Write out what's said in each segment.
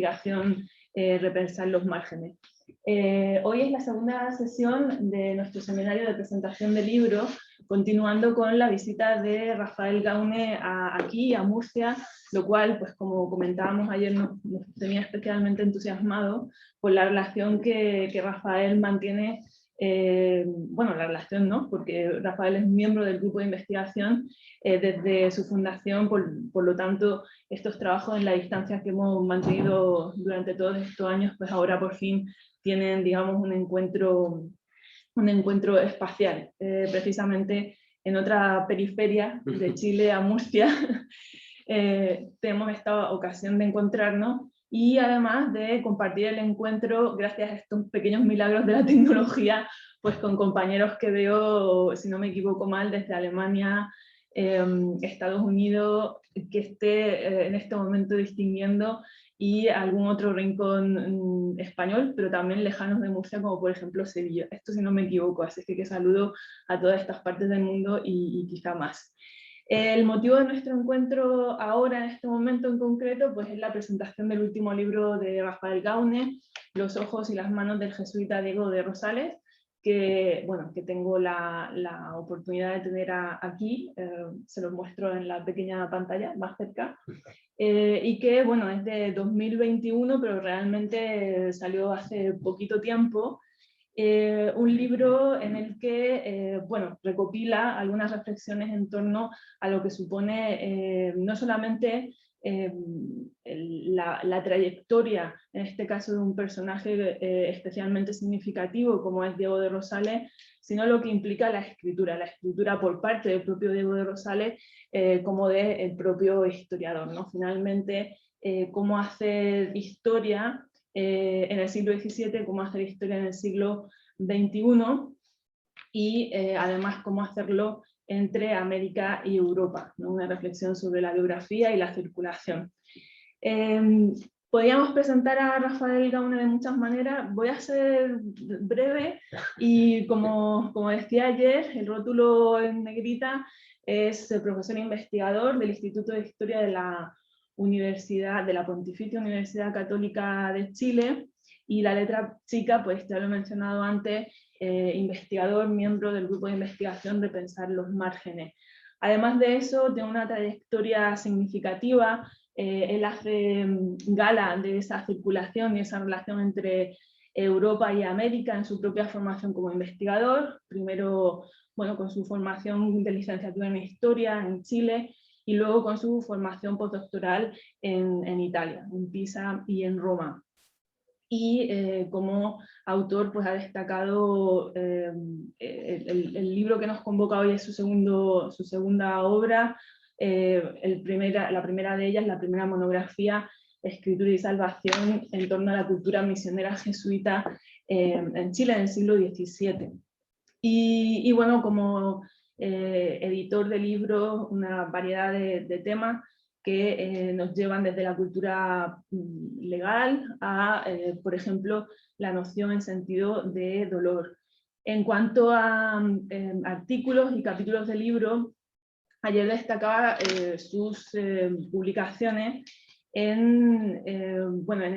investigación, repensar los márgenes. Hoy es la segunda sesión de nuestro seminario de presentación de libro, continuando con la visita de Rafael Gaune aquí, a Murcia, lo cual, pues como comentábamos ayer, nos tenía especialmente entusiasmado por la relación que Rafael mantiene. Bueno, la relación no, porque Rafael es miembro del grupo de investigación desde su fundación, por lo tanto, estos trabajos en la distancia que hemos mantenido durante todos estos años, pues ahora por fin tienen, digamos, un encuentro espacial, precisamente en otra periferia de Chile, a Murcia. Tenemos esta ocasión de encontrarnos y además de compartir el encuentro gracias a estos pequeños milagros de la tecnología, pues con compañeros que veo, si no me equivoco mal, desde Alemania, Estados Unidos, que esté en este momento distinguiendo, y algún otro rincón español, pero también lejanos de Murcia, como por ejemplo Sevilla. Esto si no me equivoco, así que saludo a todas estas partes del mundo y quizá más. El motivo de nuestro encuentro ahora, en este momento en concreto, pues es la presentación del último libro de Rafael Gaune, Los ojos y las manos del jesuita Diego de Rosales, que, bueno, que tengo la oportunidad de tener aquí, se los muestro en la pequeña pantalla, más cerca, y que, bueno, es de 2021, pero realmente salió hace poquito tiempo. Un libro en el que bueno, recopila algunas reflexiones en torno a lo que supone no solamente la trayectoria, en este caso de un personaje especialmente significativo como es Diego de Rosales, sino lo que implica la escritura por parte del propio Diego de Rosales como del propio historiador, ¿no? Finalmente, cómo hacer historia en el siglo XVII, cómo hacer historia en el siglo XXI y además cómo hacerlo entre América y Europa, ¿no? Una reflexión sobre la biografía y la circulación. Podríamos presentar a Rafael Gaune de muchas maneras, voy a ser breve y como decía ayer, el rótulo en negrita es profesor investigador del Instituto de Historia de la Pontificia Universidad Católica de Chile, y la letra chica, pues ya lo he mencionado antes, investigador, miembro del grupo de investigación de Pensar los Márgenes. Además de eso, tiene una trayectoria significativa. Él hace gala de esa circulación y esa relación entre Europa y América en su propia formación como investigador, primero, bueno, con su formación de licenciatura en Historia en Chile, y luego con su formación postdoctoral en Italia, en Pisa y en Roma. Y como autor, pues ha destacado el libro que nos convoca hoy, es su segunda obra, la primera de ellas, la primera monografía, Escritura y Salvación, en torno a la cultura misionera jesuita en Chile en el siglo XVII. Y bueno, como editor de libros, una variedad de temas que nos llevan desde la cultura legal a, por ejemplo, la noción en sentido de dolor. En cuanto a artículos y capítulos de libro, ayer destacaba sus publicaciones en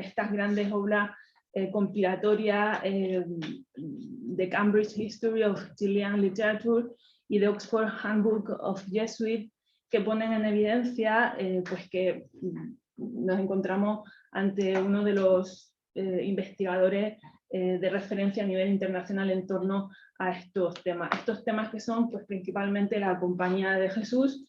estas grandes obras compilatorias de Cambridge History of Chilean Literature y de Oxford Handbook of Jesuits, que ponen en evidencia pues que nos encontramos ante uno de los investigadores de referencia a nivel internacional en torno a estos temas que son pues principalmente la Compañía de Jesús,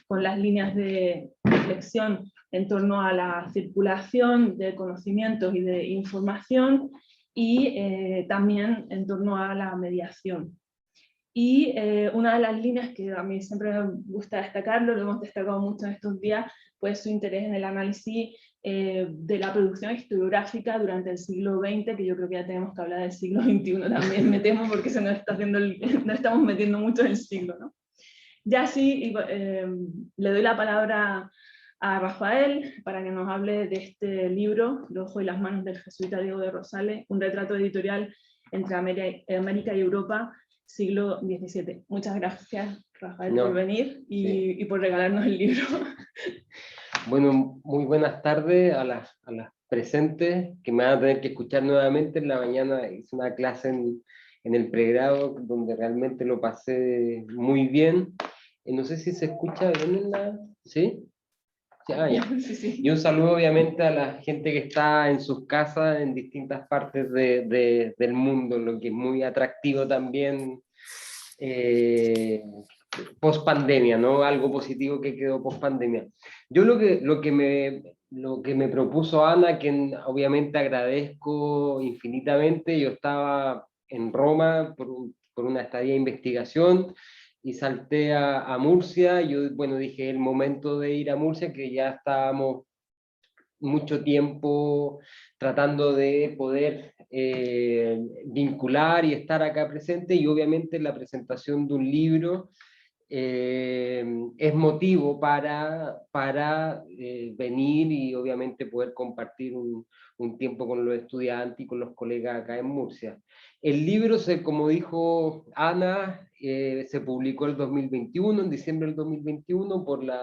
con las líneas de reflexión en torno a la circulación de conocimientos y de información, y también en torno a la mediación. Y una de las líneas que a mí siempre me gusta destacarlo, lo hemos destacado mucho en estos días, pues su interés en el análisis de la producción historiográfica durante el siglo XX, que yo creo que ya tenemos que hablar del siglo XXI también, me temo, porque se nos está haciendo no estamos metiendo mucho en el siglo, ¿no? Ya sí, le doy la palabra a Rafael para que nos hable de este libro, Los ojos y las manos del jesuita Diego de Rosales, un retrato editorial entre América y Europa, siglo XVII. Muchas gracias, Rafael, por venir y por regalarnos el libro. Bueno, muy buenas tardes a las presentes que me van a tener que escuchar nuevamente. En la mañana hice una clase en el pregrado donde realmente lo pasé muy bien. No sé si se escucha bien en la... ¿Sí? Ah, ya. Sí, sí. Y un saludo obviamente a la gente que está en sus casas en distintas partes del mundo, lo que es muy atractivo también post pandemia, ¿no? Algo positivo que quedó post pandemia. Yo lo que me propuso Ana, que obviamente agradezco infinitamente, yo estaba en Roma por una estadía de investigación y salté a Murcia. Yo, bueno, dije el momento de ir a Murcia, que ya estábamos mucho tiempo tratando de poder vincular y estar acá presente, y obviamente la presentación de un libro es motivo para venir y obviamente poder compartir un tiempo con los estudiantes y con los colegas acá en Murcia. El libro, como dijo Ana, se publicó el 2021, en diciembre del 2021, por la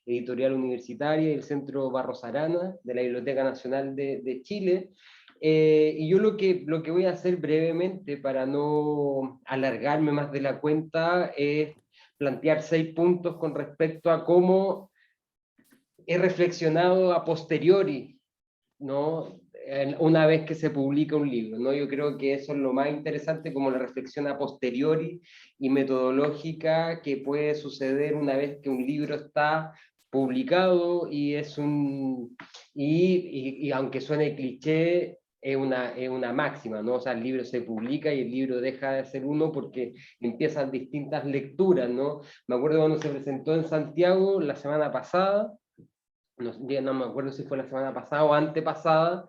editorial universitaria y el Centro Barros Arana de la Biblioteca Nacional de Chile. Y yo lo que voy a hacer brevemente, para no alargarme más de la cuenta, es plantear 6 puntos con respecto a cómo he reflexionado a posteriori, ¿no? Una vez que se publica un libro, ¿no? Yo creo que eso es lo más interesante, como la reflexión a posteriori y metodológica que puede suceder una vez que un libro está publicado, y y aunque suene cliché, es una máxima, ¿no? O sea, el libro se publica y el libro deja de ser uno porque empiezan distintas lecturas, ¿no? Me acuerdo cuando se presentó en Santiago la semana pasada, no me acuerdo si fue la semana pasada o antepasada,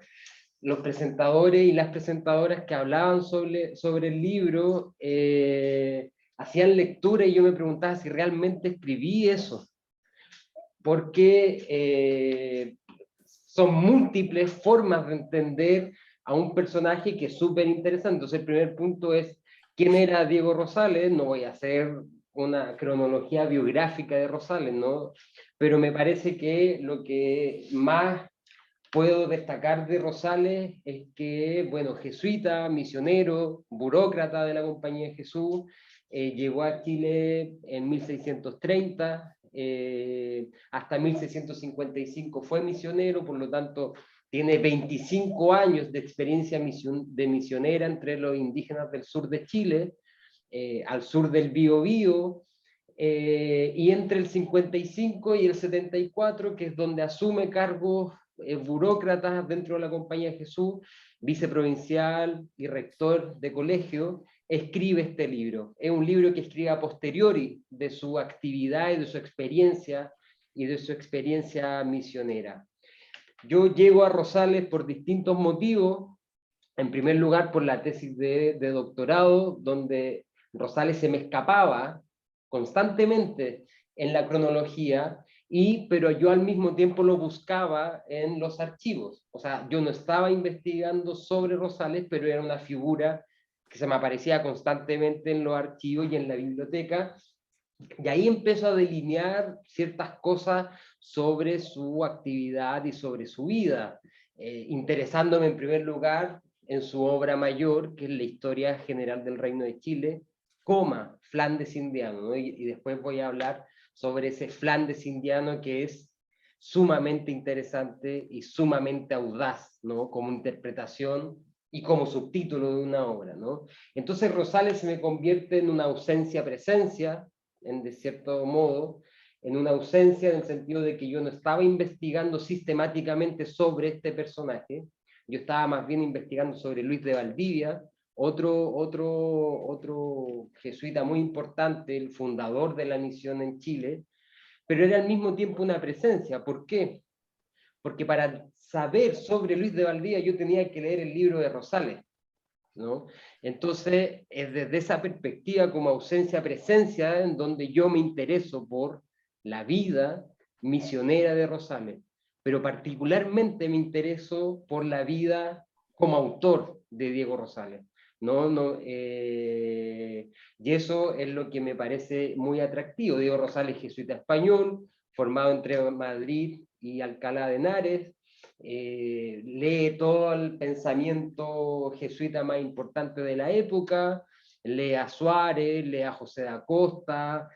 los presentadores y las presentadoras que hablaban sobre el libro hacían lectura, y yo me preguntaba si realmente escribí eso, porque son múltiples formas de entender a un personaje que es súper interesante. Entonces el primer punto es, ¿quién era Diego Rosales? No voy a hacer una cronología biográfica de Rosales, ¿no? Pero me parece que lo que más puedo destacar de Rosales es que, bueno, jesuita, misionero, burócrata de la Compañía de Jesús, llegó a Chile en 1630, hasta 1655 fue misionero, por lo tanto tiene 25 años de experiencia de misionera entre los indígenas del sur de Chile, al sur del Biobío, y entre el 55 y el 74, que es donde asume cargos burócratas dentro de la Compañía de Jesús, viceprovincial y rector de colegio, escribe este libro. Es un libro que escribe a posteriori de su actividad y de su experiencia misionera. Yo llego a Rosales por distintos motivos. En primer lugar, por la tesis de doctorado, donde Rosales se me escapaba constantemente en la cronología, pero yo al mismo tiempo lo buscaba en los archivos. O sea, yo no estaba investigando sobre Rosales, pero era una figura que se me aparecía constantemente en los archivos y en la biblioteca, y ahí empezó a delinear ciertas cosas sobre su actividad y sobre su vida, interesándome en primer lugar en su obra mayor, que es la Historia General del Reino de Chile, Flandes Indiano, ¿no? Y después voy a hablar sobre ese Flandes Indiano, que es sumamente interesante y sumamente audaz, ¿no? Como interpretación y como subtítulo de una obra, ¿no? Entonces Rosales se me convierte en una ausencia-presencia, de cierto modo, en una ausencia, en el sentido de que yo no estaba investigando sistemáticamente sobre este personaje. Yo estaba más bien investigando sobre Luis de Valdivia, otro jesuita muy importante, el fundador de la misión en Chile, pero era al mismo tiempo una presencia. ¿Por qué? Porque para saber sobre Luis de Valdivia yo tenía que leer el libro de Rosales, ¿no? Entonces, es desde esa perspectiva, como ausencia-presencia, en donde yo me intereso por la vida misionera de Rosales, pero particularmente me intereso por la vida como autor de Diego Rosales, ¿no? Y eso es lo que me parece muy atractivo. Diego Rosales, jesuita español, formado entre Madrid y Alcalá de Henares, lee todo el pensamiento jesuita más importante de la época, lee a Suárez, lee a José da Costa,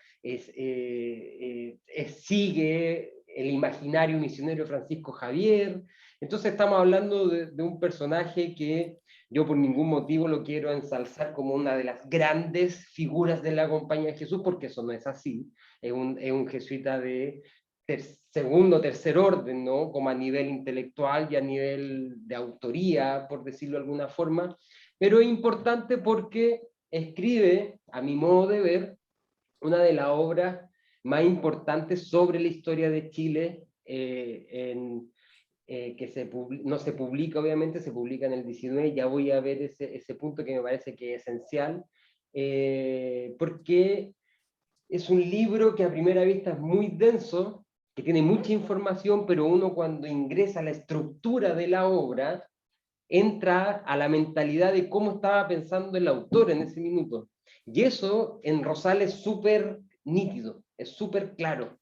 sigue el imaginario misionero Francisco Javier. Entonces estamos hablando de un personaje que yo por ningún motivo lo quiero ensalzar como una de las grandes figuras de la Compañía de Jesús, porque eso no es así. Es un jesuita de segundo, tercer orden, ¿no? Como a nivel intelectual y a nivel de autoría, por decirlo de alguna forma. Pero es importante porque escribe, a mi modo de ver, una de las obras más importantes sobre la historia de Chile, que no se publica, obviamente, se publica en el 19, ya voy a ver ese punto que me parece que es esencial, porque es un libro que a primera vista es muy denso, que tiene mucha información, pero uno cuando ingresa a la estructura de la obra, entra a la mentalidad de cómo estaba pensando el autor en ese minuto. Y eso en Rosales es súper nítido, es súper claro,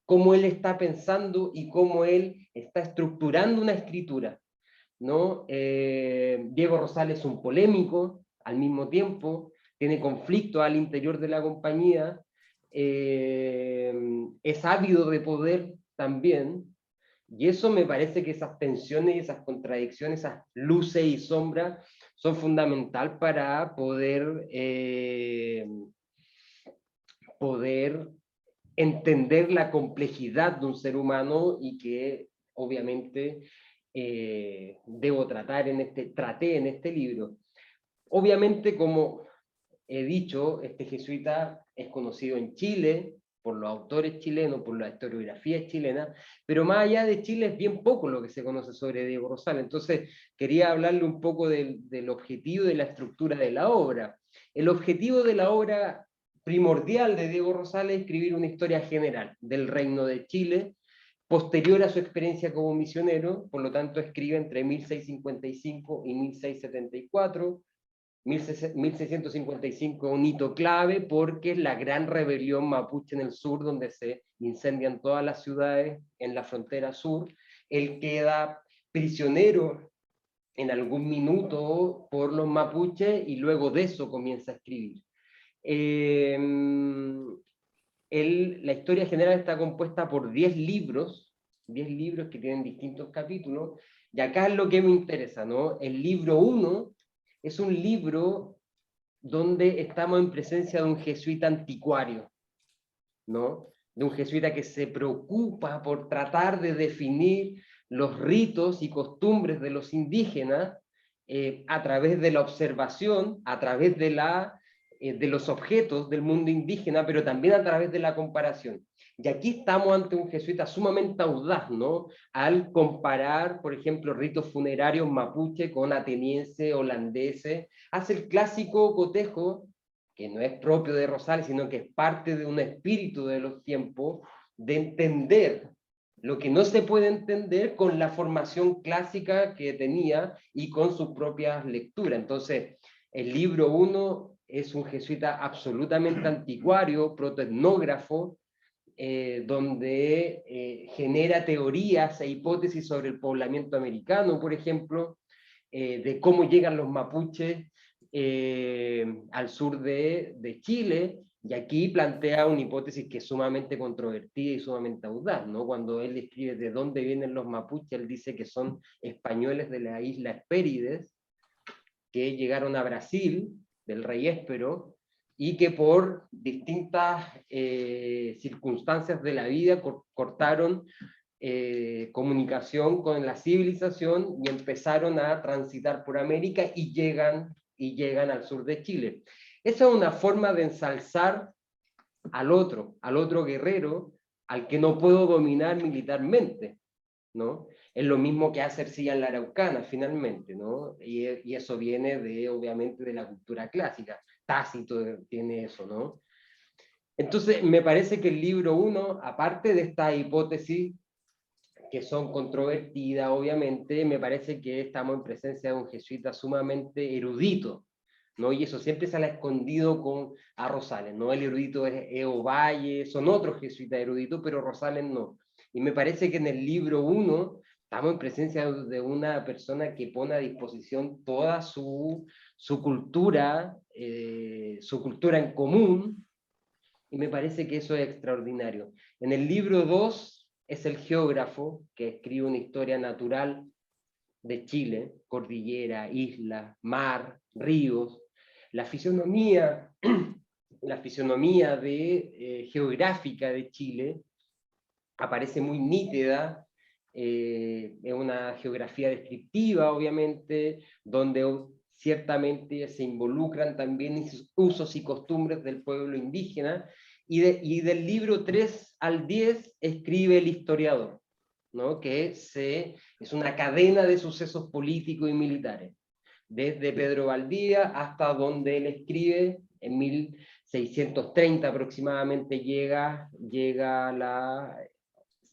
cómo él está pensando y cómo él está estructurando una escritura, ¿no? Diego Rosales es un polémico al mismo tiempo, tiene conflicto al interior de la compañía, es ávido de poder también, y eso me parece que esas tensiones, esas contradicciones, esas luces y sombras son fundamental para poder entender la complejidad de un ser humano y que obviamente traté en este libro. Obviamente, como he dicho, este jesuita es conocido en Chile por los autores chilenos, por la historiografía chilena, pero más allá de Chile es bien poco lo que se conoce sobre Diego Rosales. Entonces, quería hablarle un poco del objetivo de la estructura de la obra. El objetivo de la obra primordial de Diego Rosales es escribir una historia general del Reino de Chile, posterior a su experiencia como misionero, por lo tanto escribe entre 1655 y 1674, 1655 un hito clave porque es la gran rebelión mapuche en el sur, donde se incendian todas las ciudades en la frontera sur. Él queda prisionero en algún minuto por los mapuches y luego de eso comienza a escribir. La historia general está compuesta por 10 libros que tienen distintos capítulos, y acá es lo que me interesa, ¿no? El libro 1 es un libro donde estamos en presencia de un jesuita anticuario, ¿no? De un jesuita que se preocupa por tratar de definir los ritos y costumbres de los indígenas a través de la observación, a través de los objetos del mundo indígena, pero también a través de la comparación. Y aquí estamos ante un jesuita sumamente audaz, ¿no? Al comparar, por ejemplo, ritos funerarios mapuche con ateniense, holandese, hace el clásico cotejo, que no es propio de Rosales, sino que es parte de un espíritu de los tiempos, de entender lo que no se puede entender con la formación clásica que tenía y con sus propias lecturas. Entonces, el libro 1 es un jesuita absolutamente anticuario, protoetnógrafo, donde genera teorías e hipótesis sobre el poblamiento americano, por ejemplo, de cómo llegan los mapuches al sur de Chile, y aquí plantea una hipótesis que es sumamente controvertida y sumamente audaz, ¿no? Cuando él describe de dónde vienen los mapuches, él dice que son españoles de la isla Hespérides, que llegaron a Brasil, del rey Héspero, y que por distintas circunstancias de la vida cortaron comunicación con la civilización y empezaron a transitar por América y llegan al sur de Chile. Esa es una forma de ensalzar al otro guerrero, al que no puedo dominar militarmente, ¿no? Es lo mismo que hace Ercilla en la Araucana, finalmente, ¿no? Y eso viene obviamente, de la cultura clásica. Tácito tiene eso, ¿no? Entonces, me parece que el libro 1, aparte de esta hipótesis que son controvertidas, obviamente, me parece que estamos en presencia de un jesuita sumamente erudito, ¿no? Y eso siempre se ha escondido a Rosales, ¿no? El erudito es Ovalle, son otros jesuitas eruditos, pero Rosales no. Y me parece que en el libro 1 estamos en presencia de una persona que pone a disposición toda su cultura en común, y me parece que eso es extraordinario. En el libro 2 es el geógrafo que escribe una historia natural de Chile, cordillera, isla, mar, ríos, la fisonomía, geográfica de Chile aparece muy nítida, es una geografía descriptiva, obviamente, donde ciertamente se involucran también usos y costumbres del pueblo indígena, y del libro 3 al 10 escribe el historiador, ¿no? Que es una cadena de sucesos políticos y militares, desde Pedro Valdivia hasta donde él escribe en 1630 aproximadamente llega la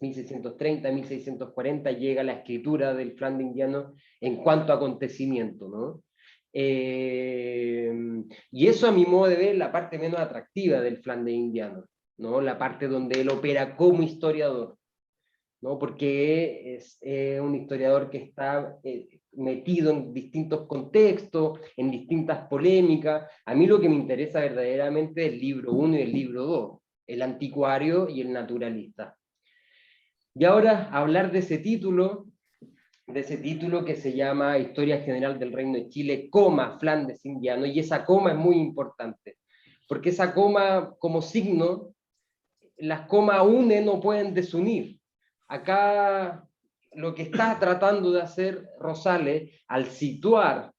1630, 1640 llega la escritura del Flandes indiano en cuanto a acontecimiento, ¿no? Y eso, a mi modo de ver, la parte menos atractiva del Flandes indiano, ¿no? La parte donde él opera como historiador, ¿no? Porque es un historiador que está metido en distintos contextos, en distintas polémicas. A mí lo que me interesa verdaderamente es el libro 1 y el libro 2, el anticuario y el naturalista. Y ahora hablar de ese título que se llama Historia General del Reino de Chile, Flandes Indiano, y esa coma es muy importante, porque esa coma como signo, las comas unen, no pueden desunir. Acá lo que está tratando de hacer Rosales, al situar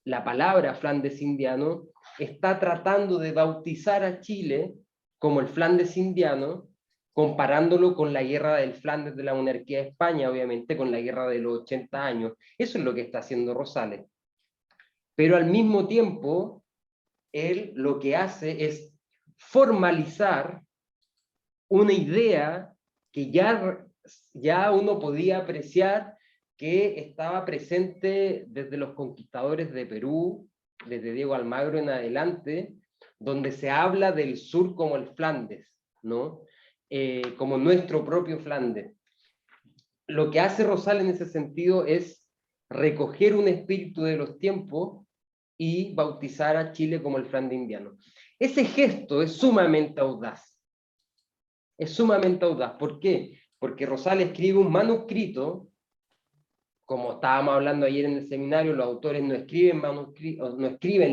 la palabra Flandes Indiano, está tratando de bautizar a Chile como el Flandes Indiano, comparándolo con la guerra del Flandes de la monarquía de España, obviamente, con la guerra de los 80 años. Eso es lo que está haciendo Rosales. Pero al mismo tiempo, él lo que hace es formalizar una idea que ya uno podía apreciar que estaba presente desde los conquistadores de Perú, desde Diego Almagro en adelante, donde se habla del sur como el Flandes, ¿no? Como nuestro propio Flandes. Lo que hace Rosales en ese sentido es recoger un espíritu de los tiempos y bautizar a Chile como el Flandes indiano. Ese gesto es sumamente audaz. Es sumamente audaz. ¿Por qué? Porque Rosales escribe un manuscrito, como estábamos hablando ayer en el seminario, los autores no escriben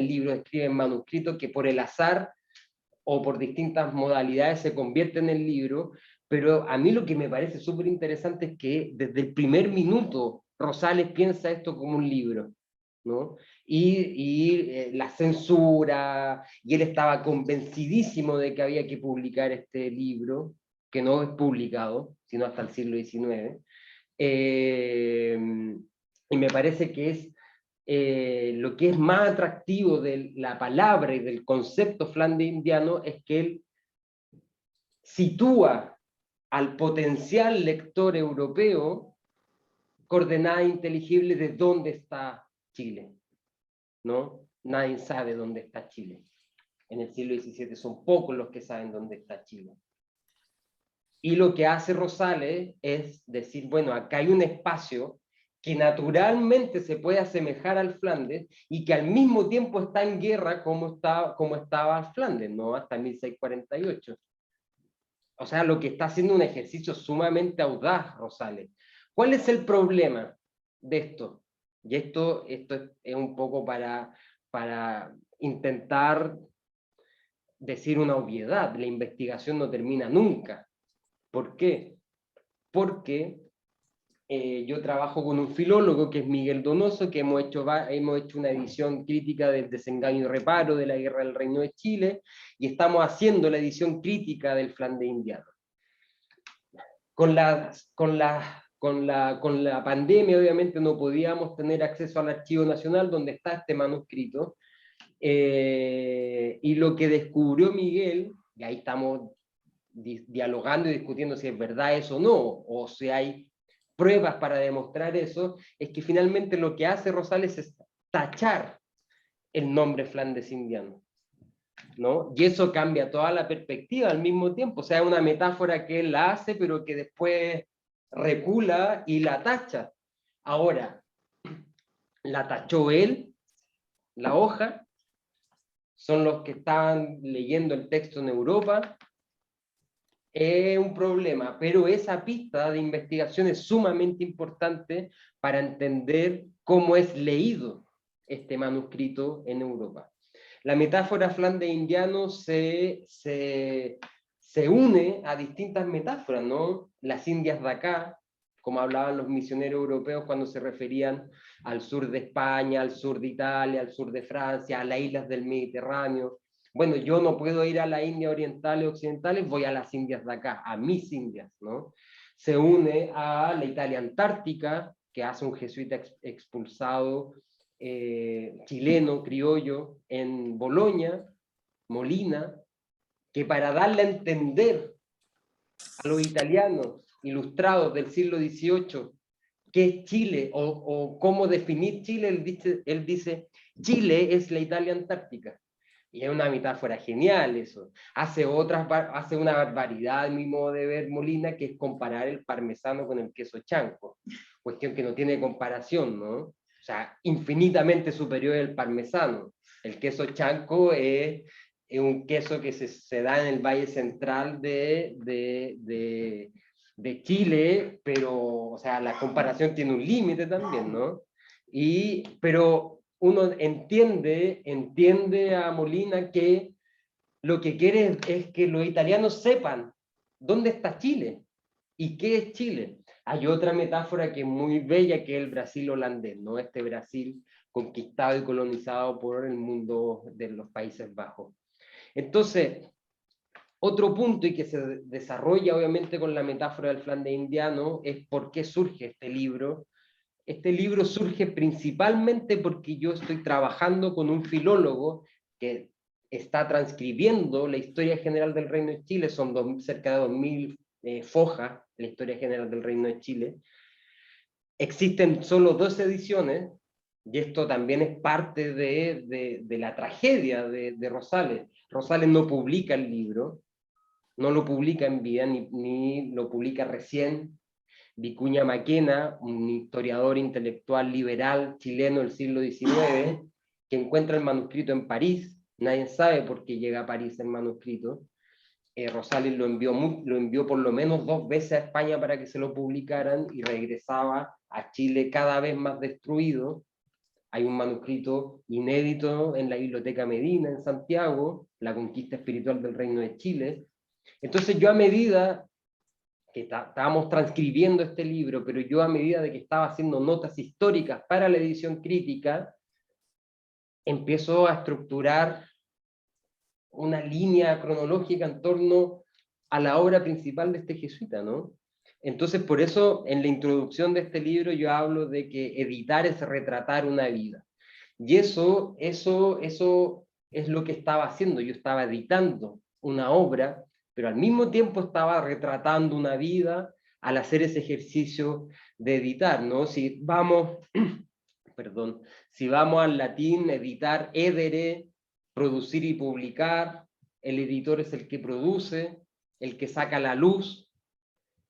libros, escriben manuscritos que por el azar o por distintas modalidades se convierten en libros, pero a mí lo que me parece súper interesante es que desde el primer minuto Rosales piensa esto como un libro, ¿no? Y la censura, y él estaba convencidísimo de que había que publicar este libro, que no es publicado, sino hasta el siglo XIX, y me parece que es lo que es más atractivo de la palabra y del concepto Flandes indiano es que él sitúa al potencial lector europeo coordenada inteligible de dónde está Chile, ¿no? Nadie sabe dónde está Chile. En el siglo XVII son pocos los que saben dónde está Chile. Y lo que hace Rosales es decir, bueno, acá hay un espacio que naturalmente se puede asemejar al Flandes y que al mismo tiempo está en guerra como estaba Flandes, ¿no? Hasta 1648. O sea, lo que está haciendo un ejercicio sumamente audaz, Rosales. ¿Cuál es el problema de esto? Y esto es un poco para intentar decir una obviedad. La investigación no termina nunca. ¿Por qué? Porque yo trabajo con un filólogo que es Miguel Donoso, que hemos hecho una edición crítica del Desengaño y Reparo de la Guerra del Reino de Chile, y estamos haciendo la edición crítica del Flandes indiano. Con la pandemia, obviamente, no podíamos tener acceso al Archivo Nacional, donde está este manuscrito, y lo que descubrió Miguel, y ahí estamos dialogando y discutiendo si es verdad eso o no, o si hay pruebas para demostrar eso, es que finalmente lo que hace Rosales es tachar el nombre Flandes indiano. ¿no? Y eso cambia toda la perspectiva al mismo tiempo. O sea, es una metáfora que él la hace, pero que después recula y la tacha. Ahora, la tachó él, la hoja, son los que estaban leyendo el texto en Europa, es un problema, pero esa pista de investigación es sumamente importante para entender cómo es leído este manuscrito en Europa. La metáfora flandes-indiano se une a distintas metáforas, ¿no? Las Indias de acá, como hablaban los misioneros europeos cuando se referían al sur de España, al sur de Italia, al sur de Francia, a las islas del Mediterráneo. Bueno, yo no puedo ir a las Indias orientales o occidentales, voy a las Indias de acá, a mis Indias, ¿no? Se une a la Italia antártica, que hace un jesuita expulsado chileno, criollo, en Bolonia, Molina, que para darle a entender a los italianos ilustrados del siglo XVIII qué es Chile o cómo definir Chile, él dice, Chile es la Italia antártica. Y es una metáfora genial eso. Hace una barbaridad, en mi modo de ver, Molina, que es comparar el parmesano con el queso chanco. Cuestión que no tiene comparación, ¿no? O sea, infinitamente superior al parmesano. El queso chanco es un queso que se da en el Valle Central de Chile, pero, o sea, la comparación tiene un límite también, ¿no? Pero uno entiende a Molina que lo que quiere es que los italianos sepan dónde está Chile y qué es Chile. Hay otra metáfora que es muy bella, que es el Brasil holandés, ¿no? Este Brasil conquistado y colonizado por el mundo de los Países Bajos. Entonces, otro punto y que se desarrolla obviamente con la metáfora del Flandes indiano es por qué surge este libro. Este libro surge principalmente porque yo estoy trabajando con un filólogo que está transcribiendo la historia general del Reino de Chile, son cerca de 2000 fojas, la historia general del Reino de Chile. Existen solo 2 ediciones, y esto también es parte de la tragedia de Rosales. Rosales no publica el libro, no lo publica en vida, ni lo publica recién. Vicuña Maquena, un historiador intelectual liberal chileno del siglo XIX, que encuentra el manuscrito en París, nadie sabe por qué llega a París el manuscrito. Rosales lo envió por lo menos 2 veces a España para que se lo publicaran y regresaba a Chile cada vez más destruido. Hay un manuscrito inédito en la Biblioteca Medina, en Santiago, La conquista espiritual del Reino de Chile. Entonces yo, a medida que estábamos transcribiendo este libro, pero yo a medida de que estaba haciendo notas históricas para la edición crítica, empiezo a estructurar una línea cronológica en torno a la obra principal de este jesuita, ¿no? Entonces, por eso, en la introducción de este libro yo hablo de que editar es retratar una vida. Y eso es lo que estaba haciendo. Yo estaba editando una obra, pero al mismo tiempo estaba retratando una vida al hacer ese ejercicio de editar, ¿no? Si vamos, perdón, si vamos al latín, editar, edere, producir y publicar, el editor es el que produce, el que saca la luz,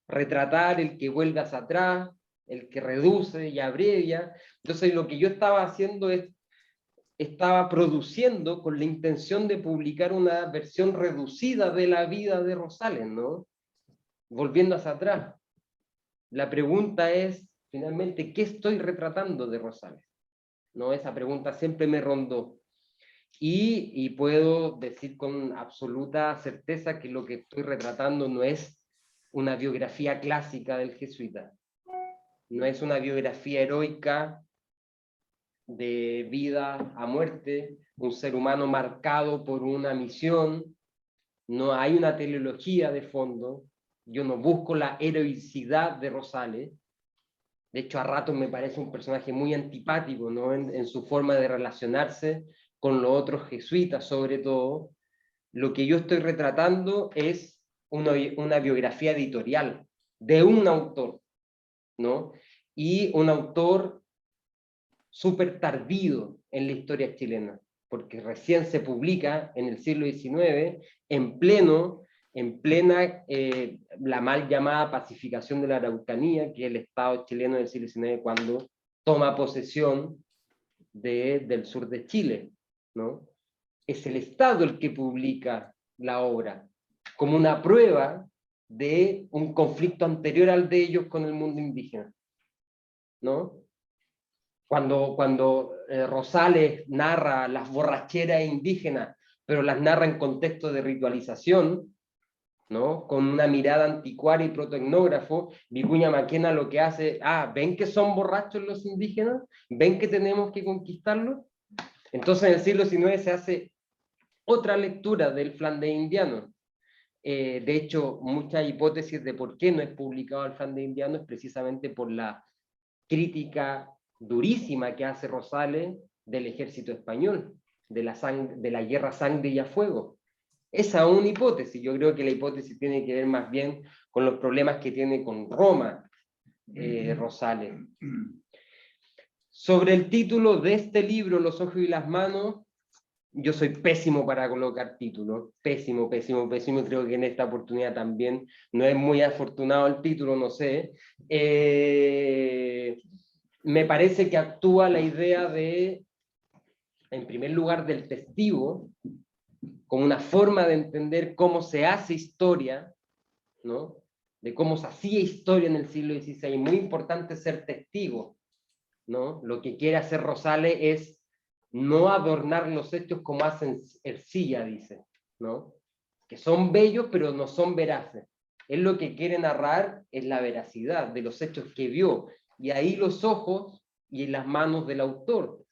retratar, el que vuelve hacia atrás, el que reduce y abrevia. Entonces lo que yo estaba haciendo estaba produciendo con la intención de publicar una versión reducida de la vida de Rosales, ¿no? Volviendo hacia atrás. La pregunta es, finalmente, ¿qué estoy retratando de Rosales? ¿No? Esa pregunta siempre me rondó. Y puedo decir con absoluta certeza que lo que estoy retratando no es una biografía clásica del jesuita. No es una biografía heroica de vida a muerte, un ser humano marcado por una misión. No hay una teleología de fondo. Yo no busco la heroicidad de Rosales. De hecho, a ratos me parece un personaje muy antipático, ¿no? En su forma de relacionarse con los otros jesuitas, sobre todo. Lo que yo estoy retratando es una biografía editorial de un autor, ¿no? Y un autor súper tardío en la historia chilena. porque recién se publica en el siglo XIX, en plena la mal llamada pacificación de la Araucanía, que es el Estado chileno del siglo XIX cuando toma posesión del sur de Chile, ¿no? Es el Estado el que publica la obra, como una prueba de un conflicto anterior al de ellos con el mundo indígena, ¿no? Cuando Rosales narra las borracheras indígenas, pero las narra en contexto de ritualización, ¿no? Con una mirada anticuaria y protoetnógrafo, Vicuña Maquena lo que hace, ¿ven que son borrachos los indígenas? ¿Ven que tenemos que conquistarlos? Entonces en el siglo XIX se hace otra lectura del Flandes indiano. De hecho, muchas hipótesis de por qué no es publicado el Flandes indiano es precisamente por la crítica durísima que hace Rosales del ejército español, de la guerra sangre y a fuego. Esa es una hipótesis. Yo creo que la hipótesis tiene que ver más bien con los problemas que tiene con Roma, Rosales. Sobre el título de este libro, Los ojos y las manos, yo soy pésimo para colocar títulos, pésimo, pésimo, pésimo, creo que en esta oportunidad también no es muy afortunado el título, no sé. Me parece que actúa la idea de, en primer lugar, del testigo, como una forma de entender cómo se hace historia, ¿no? De cómo se hacía historia en el siglo XVI. Muy importante ser testigo, ¿no? Lo que quiere hacer Rosales es no adornar los hechos como hacen Ercilla, dice, ¿no? Que son bellos pero no son veraces. Él lo que quiere narrar es la veracidad de los hechos que vio, y ahí los ojos y las manos del autor.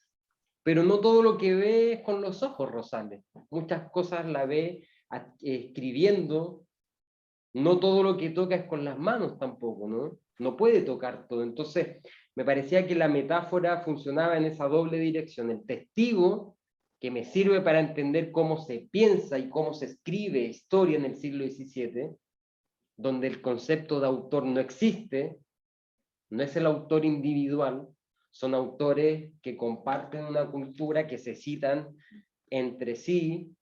Pero no todo lo que ve es con los ojos Rosales. Muchas cosas la ve escribiendo, no todo lo que toca es con las manos tampoco, ¿no? No puede tocar todo. Entonces, me parecía que la metáfora funcionaba en esa doble dirección. El testigo, que me sirve para entender cómo se piensa y cómo se escribe historia en el siglo XVII, donde el concepto de autor no existe, no es el autor individual, son autores que comparten una cultura, que se citan entre sí,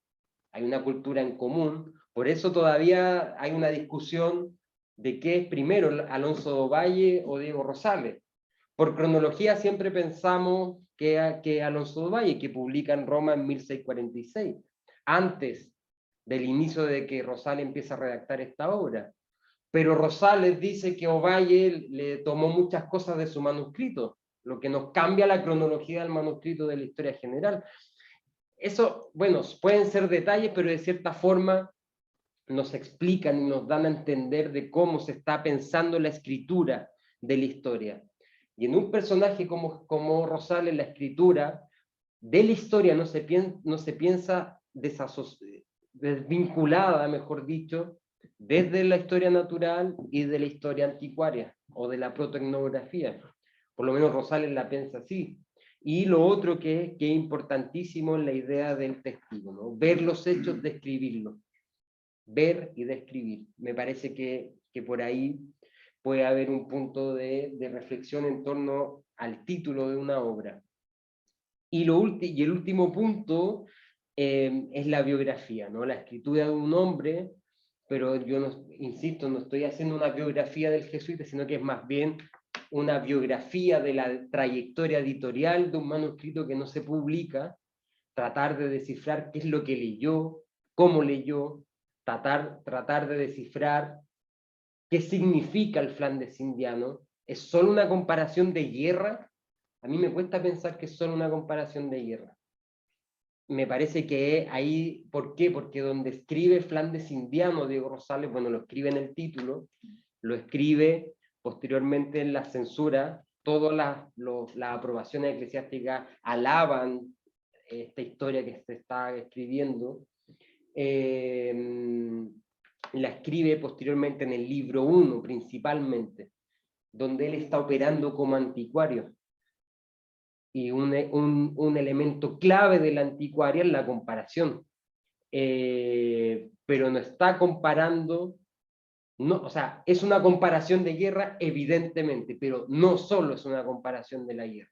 hay una cultura en común. Por eso todavía hay una discusión de qué es primero, Alonso do Valle o Diego Rosales. Por cronología siempre pensamos que Alonso do Valle, que publica en Roma en 1646, antes del inicio de que Rosales empieza a redactar esta obra. Pero Rosales dice que Ovalle le tomó muchas cosas de su manuscrito, lo que nos cambia la cronología del manuscrito de la historia general. Eso, bueno, pueden ser detalles, pero de cierta forma nos explican y nos dan a entender de cómo se está pensando la escritura de la historia. Y en un personaje como Rosales, la escritura de la historia no se piensa desvinculada, mejor dicho, desde la historia natural y de la historia anticuaria, o de la protoetnografía. Por lo menos Rosales la piensa así. Y lo otro que es importantísimo es la idea del testigo, ¿no? Ver los hechos, describirlos. Ver y describir. Me parece que por ahí puede haber un punto de reflexión en torno al título de una obra. Y el último punto es la biografía, ¿no? La escritura de un hombre, pero yo no, insisto, no estoy haciendo una biografía del jesuita, sino que es más bien una biografía de la trayectoria editorial de un manuscrito que no se publica, tratar de descifrar qué es lo que leyó, cómo leyó, tratar de descifrar qué significa el Flandes indiano. ¿Es solo una comparación de guerra? A mí me cuesta pensar que es solo una comparación de guerra. Me parece que ahí, ¿por qué? Porque donde escribe Flandes indiano, Diego Rosales, bueno, lo escribe en el título, lo escribe posteriormente en la censura, todas las aprobaciones eclesiásticas alaban esta historia que se está escribiendo. La escribe posteriormente en el libro 1, principalmente, donde él está operando como anticuario. Y un elemento clave de la anticuaria es la comparación. Pero no está comparando, no, o sea, es una comparación de guerra, evidentemente, pero no solo es una comparación de la guerra.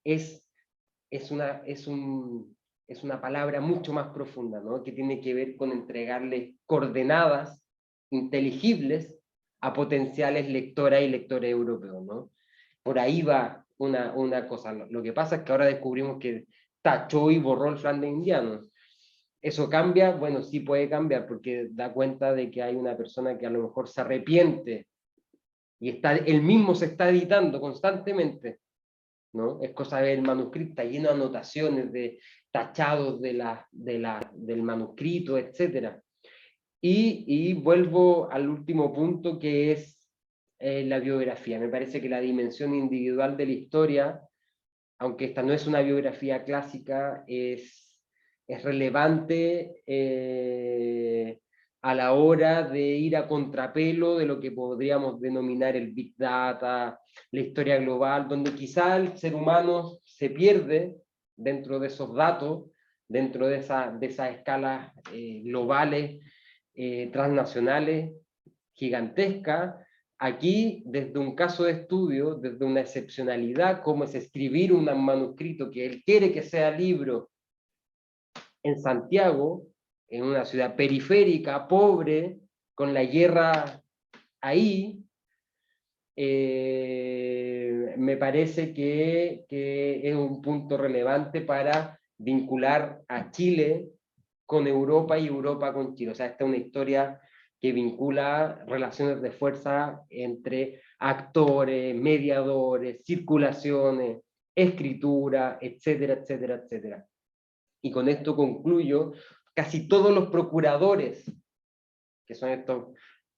Es es una palabra mucho más profunda, ¿no? Que tiene que ver con entregarle coordenadas inteligibles a potenciales lectoras y lectores europeos, ¿no? Por ahí va una cosa. Lo que pasa es que ahora descubrimos que tachó y borró el Flandes Indiano. ¿Eso cambia? Bueno, sí puede cambiar, porque da cuenta de que hay una persona que a lo mejor se arrepiente y él mismo se está editando constantemente, ¿no? Es cosa de ver el manuscrito, está lleno de anotaciones, de tachados del manuscrito, etc. Y vuelvo al último punto, que es la biografía. Me parece que la dimensión individual de la historia, aunque esta no es una biografía clásica, es relevante a la hora de ir a contrapelo de lo que podríamos denominar el Big Data, la historia global, donde quizá el ser humano se pierde dentro de esos datos, dentro de esas escalas globales, transnacionales, gigantescas. Aquí, desde un caso de estudio, desde una excepcionalidad, como es escribir un manuscrito que él quiere que sea libro en Santiago, en una ciudad periférica, pobre, con la guerra ahí, me parece que es un punto relevante para vincular a Chile con Europa y Europa con Chile. O sea, esta es una historia que vincula relaciones de fuerza entre actores, mediadores, circulaciones, escritura, etcétera, etcétera, etcétera. Y con esto concluyo. Casi todos los procuradores, que son estos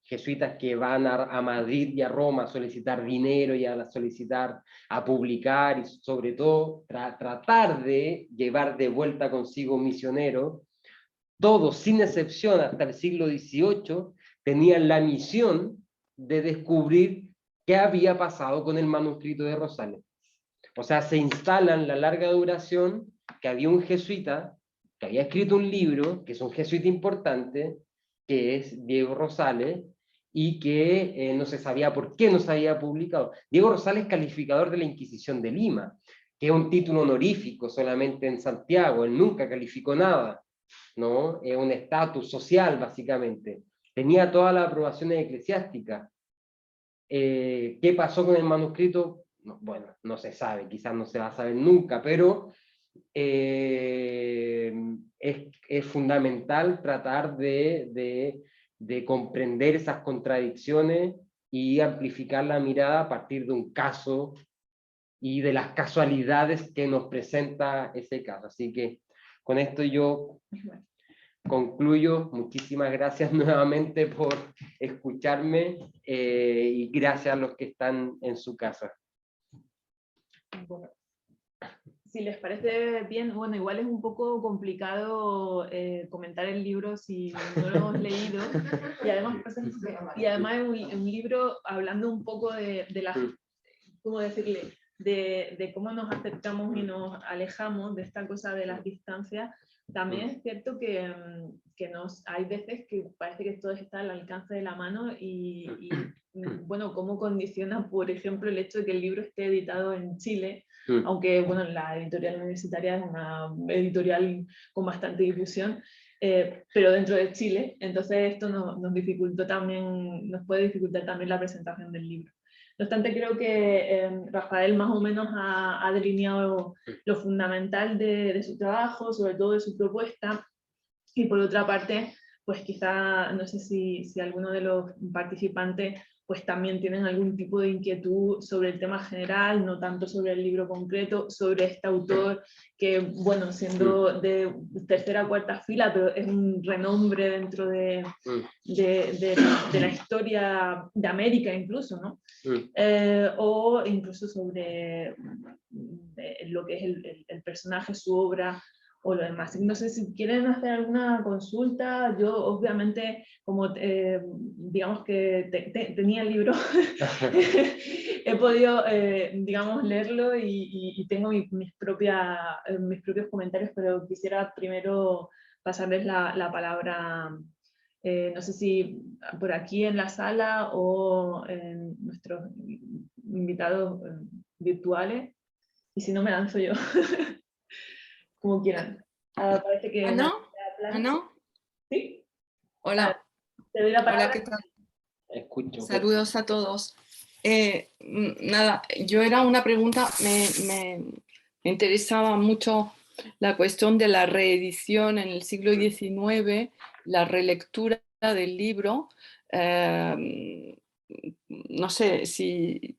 jesuitas que van a Madrid y a Roma a solicitar dinero y a solicitar, a publicar, y sobre todo tratar de llevar de vuelta consigo misioneros, todos, sin excepción, hasta el siglo XVIII, tenían la misión de descubrir qué había pasado con el manuscrito de Rosales. O sea, se instalan la larga duración que había un jesuita que había escrito un libro, que es un jesuita importante, que es Diego Rosales, y que no se sabía por qué no se había publicado. Diego Rosales, calificador de la Inquisición de Lima, que es un título honorífico solamente en Santiago, él nunca calificó nada, ¿no? Es un estatus social, básicamente. Tenía todas las aprobaciones eclesiásticas. ¿Qué pasó con el manuscrito? No, bueno, no se sabe, quizás no se va a saber nunca, pero es fundamental tratar de comprender esas contradicciones y amplificar la mirada a partir de un caso y de las casualidades que nos presenta ese caso. Así que con esto yo concluyo. Muchísimas gracias nuevamente por escucharme y gracias a los que están en su casa. Bueno, si les parece bien, bueno, igual es un poco complicado comentar el libro si no lo hemos leído, y además es un libro hablando un poco de la, ¿cómo decirle?, de cómo nos acercamos y nos alejamos de esta cosa de las distancias. También es cierto que hay veces que parece que todo está al alcance de la mano y bueno, cómo condiciona, por ejemplo, el hecho de que el libro esté editado en Chile, aunque bueno, la editorial universitaria es una editorial con bastante difusión, pero dentro de Chile, entonces esto nos dificultó también, nos puede dificultar también la presentación del libro. No obstante, creo que Rafael más o menos ha delineado lo fundamental de su trabajo, sobre todo de su propuesta, y por otra parte, pues quizá, no sé si alguno de los participantes pues también tienen algún tipo de inquietud sobre el tema general, no tanto sobre el libro concreto, sobre este autor que, bueno, siendo de tercera o cuarta fila, pero es un renombre dentro de la historia de América incluso, ¿no? O incluso sobre lo que es el personaje, su obra, o lo demás. No sé si quieren hacer alguna consulta. Yo obviamente, como digamos que tenía el libro, he podido, digamos, leerlo y tengo mis propios comentarios, pero quisiera primero pasarles la palabra, no sé si por aquí en la sala o en nuestros invitados virtuales, y si no me lanzo yo. Como quieran. Parece que ¿Ana? Plana. ¿Ana? ¿Sí? Hola. Te doy la Hola, palabra. ¿qué tal? Escucho. Saludos a todos. Nada, yo era una pregunta, me interesaba mucho la cuestión de la reedición en el siglo XIX, la relectura del libro. No sé si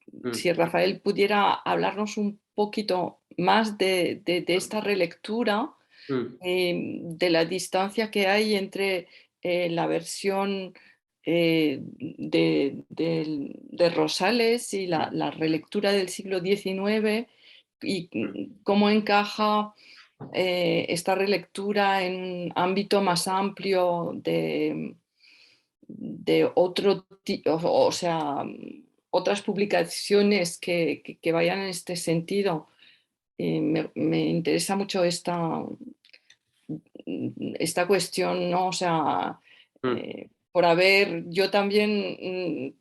Rafael pudiera hablarnos un poquito más de esta relectura, de la distancia que hay entre la versión de Rosales y la relectura del siglo XIX, y cómo encaja esta relectura en un ámbito más amplio de o sea, otras publicaciones que vayan en este sentido. Me interesa mucho esta cuestión, ¿no? O sea, por haber yo también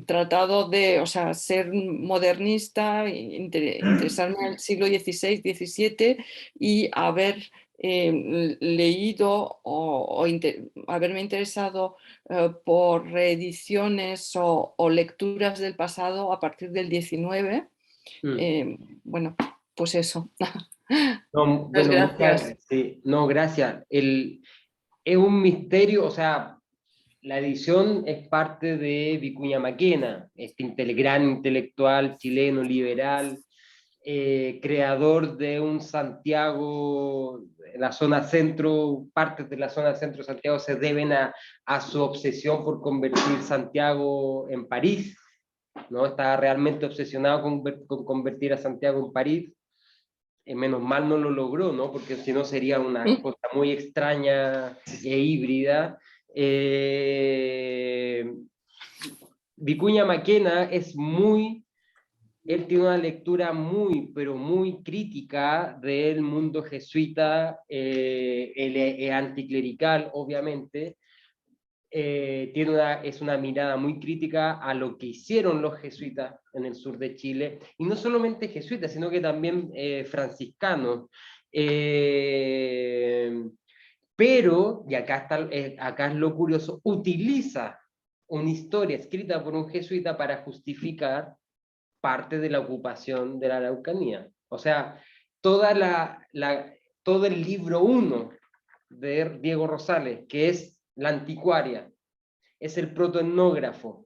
tratado de, o sea, ser modernista, interesarme en el siglo XVI, XVII y haber leído o haberme interesado por reediciones o lecturas del pasado a partir del XIX. Bueno, pues eso. No, Muchas bueno, gracias. sí, no, gracias. Es un misterio, o sea, la edición es parte de Vicuña Maquena, este gran intelectual chileno liberal, creador de un Santiago, la zona centro, partes de la zona centro de Santiago se deben a su obsesión por convertir Santiago en París, ¿no? Estaba realmente obsesionado con convertir a Santiago en París. Menos mal no lo logró, ¿no? Porque si no sería una cosa muy extraña e híbrida. Vicuña Maquena él tiene una lectura muy, pero muy crítica del mundo jesuita, anticlerical, obviamente. Es una mirada muy crítica a lo que hicieron los jesuitas en el sur de Chile, y no solamente jesuitas, sino que también franciscanos. Pero, y acá es lo curioso, utiliza una historia escrita por un jesuita para justificar parte de la ocupación de la Araucanía. O sea, todo el libro 1 de Diego Rosales, que es La Anticuaria, es el protoetnógrafo,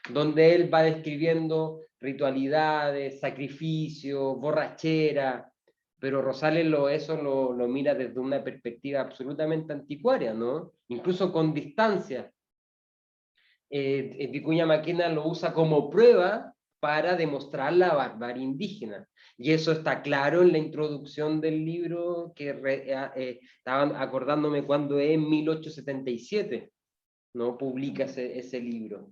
donde él va describiendo ritualidades, sacrificios, borrachera, pero Rosales eso lo mira desde una perspectiva absolutamente anticuaria, ¿no? Incluso con distancia. Vicuña Maquena lo usa como prueba para demostrar la barbarie indígena. Y eso está claro en la introducción del libro, que estaban acordándome cuando es en 1877, ¿no? Publica ese libro.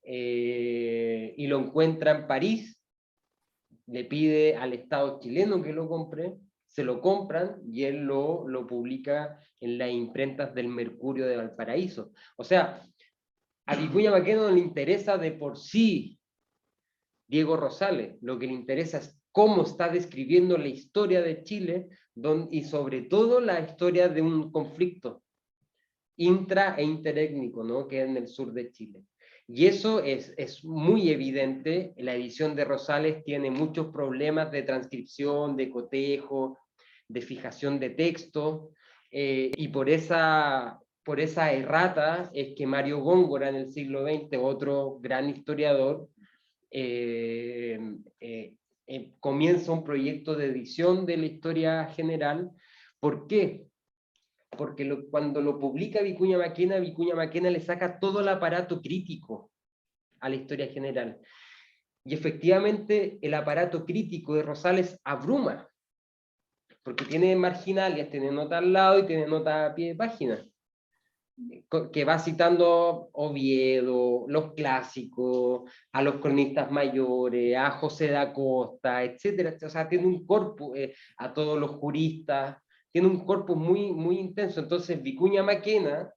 Y lo encuentra en París, le pide al Estado chileno que lo compre, se lo compran y él lo publica en las imprentas del Mercurio de Valparaíso. O sea, a Vicuña Maquena no le interesa de por sí Diego Rosales, lo que le interesa es cómo está describiendo la historia de Chile y sobre todo la historia de un conflicto intra e interétnico, ¿no? Que es en el sur de Chile. Y eso es muy evidente. La edición de Rosales tiene muchos problemas de transcripción, de cotejo, de fijación de texto, y por esa errata es que Mario Góngora en el siglo XX, otro gran historiador, comienza un proyecto de edición de la historia general. ¿Por qué? Porque cuando lo publica Vicuña Maquena le saca todo el aparato crítico a la historia general. Y efectivamente el aparato crítico de Rosales abruma, porque tiene marginales, tiene nota al lado y tiene nota a pie de página, que va citando Oviedo, los clásicos, a los cronistas mayores, a José da Costa, etcétera. O sea, tiene un corpus, a todos los juristas, tiene un corpus muy, muy intenso. Entonces, Vicuña Maquena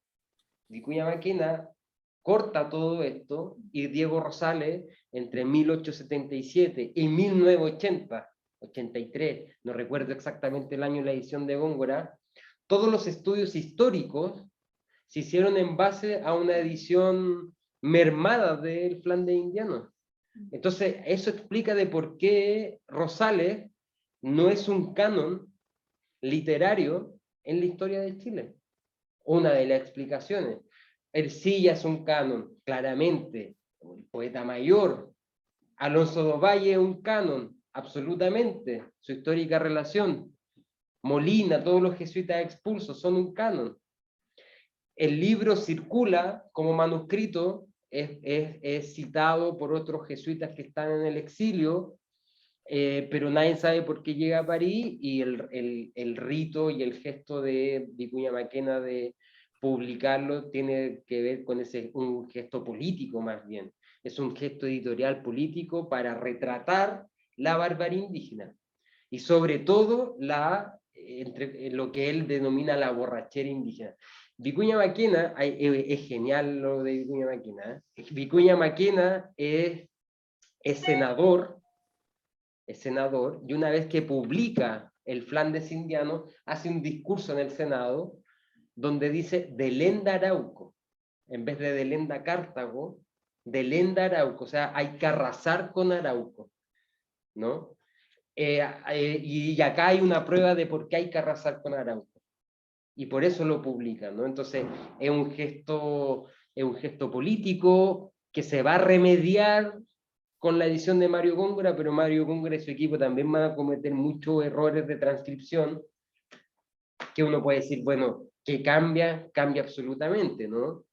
corta todo esto, y Diego Rosales, entre 1877 y 1980, 83, no recuerdo exactamente el año de la edición de Góngora, todos los estudios históricos se hicieron en base a una edición mermada del Flandes Indiano. Entonces, eso explica de por qué Rosales no es un canon literario en la historia de Chile. Una de las explicaciones. Ercilla es un canon, claramente. El poeta mayor. Alonso do Valle es un canon, absolutamente. Su histórica relación. Molina, todos los jesuitas expulsos son un canon. El libro circula como manuscrito, es citado por otros jesuitas que están en el exilio, pero nadie sabe por qué llega a París, y el rito y el gesto de Vicuña Maquena de publicarlo tiene que ver con un gesto político más bien. Es un gesto editorial político para retratar la barbarie indígena y sobre todo lo que él denomina la borrachera indígena. Vicuña Maquena, es genial lo de Vicuña Maquena. Vicuña Maquena es senador, y una vez que publica el Flandes Indiano, hace un discurso en el Senado donde dice Delenda Arauco, en vez de Delenda Cartago, Delenda Arauco, o sea, hay que arrasar con Arauco, ¿no? Y acá hay una prueba de por qué hay que arrasar con Arauco. Y por eso lo publican, ¿no? Entonces, es un gesto político que se va a remediar con la edición de Mario Góngora, pero Mario Góngora y su equipo también van a cometer muchos errores de transcripción, que uno puede decir, bueno, que cambia absolutamente, ¿no?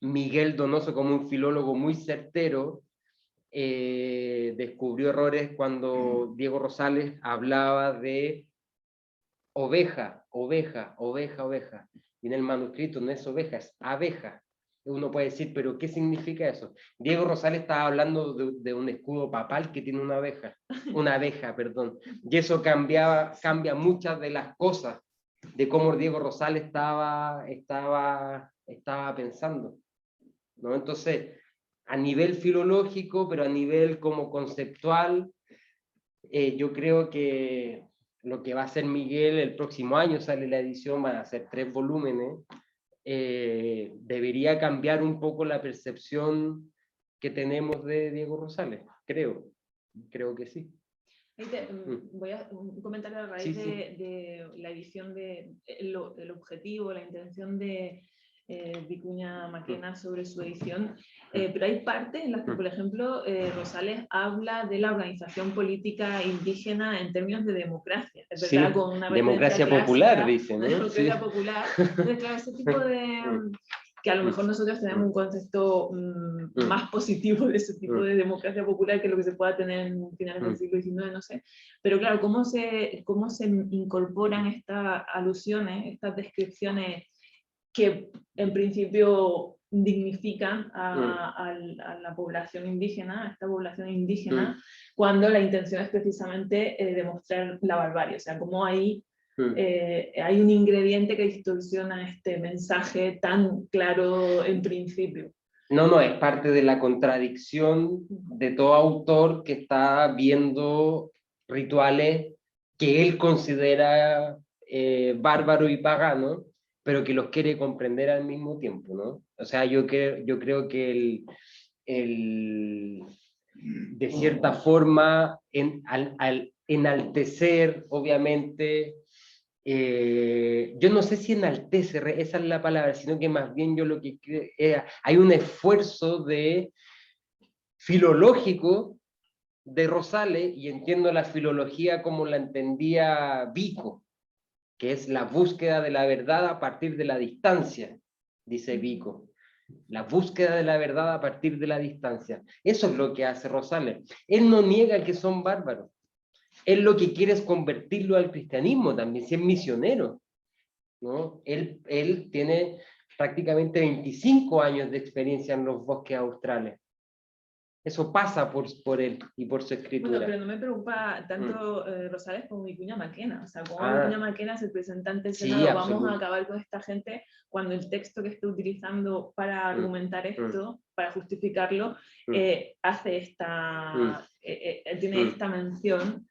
Miguel Donoso, como un filólogo muy certero, descubrió errores cuando Diego Rosales hablaba de oveja, oveja, oveja, oveja. Y en el manuscrito no es oveja, es abeja. Uno puede decir, pero ¿qué significa eso? Diego Rosales estaba hablando de un escudo papal que tiene una abeja, perdón. Y eso cambia muchas de las cosas de cómo Diego Rosales estaba pensando, ¿no? Entonces, a nivel filológico, pero a nivel como conceptual, yo creo que lo que va a hacer Miguel el próximo año, sale la edición, van a ser 3 volúmenes, debería cambiar un poco la percepción que tenemos de Diego Rosales, creo que sí. Voy a comentar a raíz de la edición, el objetivo, la intención de Vicuña Maquena sobre su edición, pero hay partes en las que, por ejemplo, Rosales habla de la organización política indígena en términos de democracia, es verdad, con una democracia popular, dicen, ¿no? Democracia popular. Entonces, claro, ese tipo de... que a lo mejor nosotros tenemos un concepto más positivo de ese tipo de democracia popular que lo que se pueda tener en finales del siglo XIX, no sé. Pero claro, ¿cómo se incorporan estas alusiones, estas descripciones que en principio dignifican a la población indígena, a esta población indígena, cuando la intención es precisamente demostrar la barbarie? O sea, cómo ahí hay un ingrediente que distorsiona este mensaje tan claro en principio. No, es parte de la contradicción de todo autor que está viendo rituales que él considera bárbaros y paganos, pero que los quiere comprender al mismo tiempo, ¿no? O sea, yo creo que de cierta forma, al enaltecer, obviamente, yo no sé si enaltece, esa es la palabra, sino que más bien yo lo que creo, hay un esfuerzo filológico de Rosales, y entiendo la filología como la entendía Vico, que es la búsqueda de la verdad a partir de la distancia, dice Vico. La búsqueda de la verdad a partir de la distancia. Eso es lo que hace Rosales. Él no niega que son bárbaros. Él lo que quiere es convertirlo al cristianismo también, si es misionero, ¿no? Él tiene prácticamente 25 años de experiencia en los bosques australes. Eso pasa por él y por su escritura. Bueno, pero no me preocupa tanto Rosales como Vicuña Maquena. O sea, como Vicuña Maquena es el representante del Senado, vamos a acabar con esta gente cuando el texto que está utilizando para argumentar esto, para justificarlo, hace tiene esta mención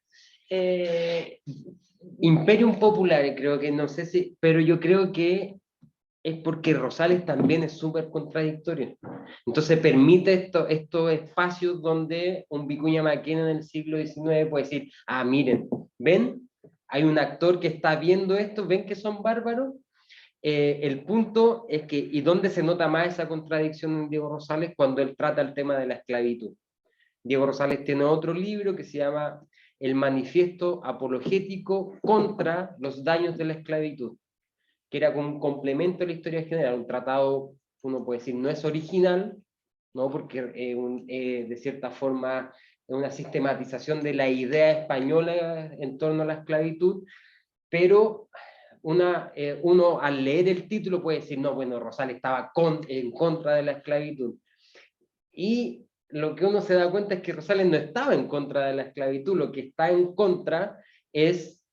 Imperium Populare, creo que, no sé si, pero yo creo que es porque Rosales también es súper contradictorio. Entonces permite estos espacios donde un Vicuña Maquena en el siglo XIX puede decir, ah, miren, ¿ven? Hay un actor que está viendo esto, ¿ven que son bárbaros? El punto es que, ¿y dónde se nota más esa contradicción en Diego Rosales? Cuando él trata el tema de la esclavitud. Diego Rosales tiene otro libro que se llama El Manifiesto Apologético contra los daños de la esclavitud, que era como un complemento de la historia general, un tratado, uno puede decir, no es original, ¿no? Porque de cierta forma es una sistematización de la idea española en torno a la esclavitud, pero uno al leer el título puede decir, no, bueno, Rosales estaba en contra de la esclavitud. Y lo que uno se da cuenta es que Rosales no estaba en contra de la esclavitud, lo que está en contra es,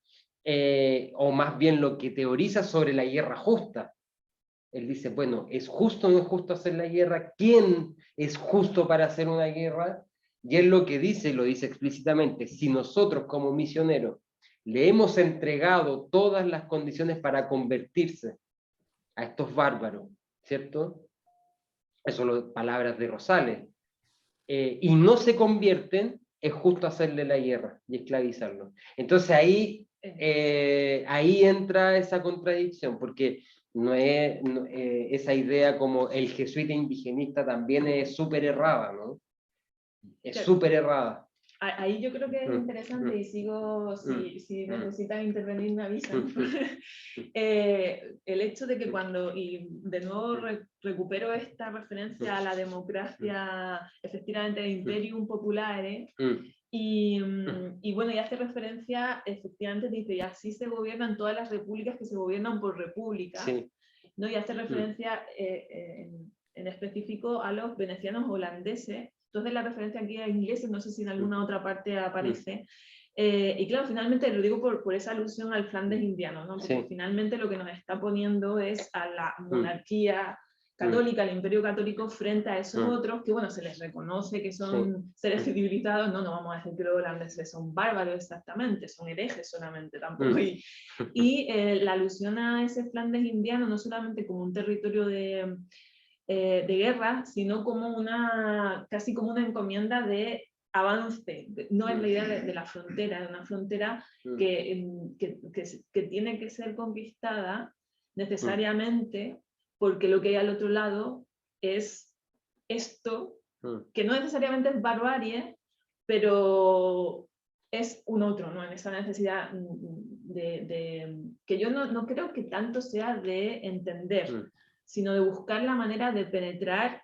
o más bien lo que teoriza sobre la guerra justa. Él dice, bueno, ¿es justo o no es justo hacer la guerra? ¿Quién es justo para hacer una guerra? Y él lo que dice, lo dice explícitamente, si nosotros como misioneros le hemos entregado todas las condiciones para convertirse a estos bárbaros, ¿cierto? Eso son palabras de Rosales. Y no se convierten, es justo hacerle la guerra y esclavizarlos. Entonces ahí entra esa contradicción, porque esa idea como el jesuita indigenista también es súper errada, ¿no? Es súper errada. Ahí yo creo que es interesante, y sigo, si necesitan intervenir me avisan, el hecho de que cuando, y de nuevo recupero esta referencia a la democracia, efectivamente, de Imperium Populare, y bueno, y hace referencia, efectivamente, dice, y así se gobiernan todas las repúblicas que se gobiernan por república, sí. ¿No? Y hace referencia en específico a los venecianos holandeses. Entonces la referencia aquí a ingleses, no sé si en alguna otra parte aparece. Y claro, finalmente lo digo por esa alusión al Flandes indiano, ¿no? Porque finalmente lo que nos está poniendo es a la monarquía católica, al imperio católico, frente a esos otros que, bueno, se les reconoce que son seres civilizados, no vamos a decir que los holandeses son bárbaros exactamente, son herejes solamente tampoco. Y la alusión a ese Flandes indiano no solamente como un territorio de guerra, sino como casi como una encomienda de avance. No es la idea de la frontera, de una frontera que tiene que ser conquistada necesariamente, porque lo que hay al otro lado es esto, que no necesariamente es barbarie, pero es un otro, ¿no? En esa necesidad que yo no creo que tanto sea de entender, sino de buscar la manera de penetrar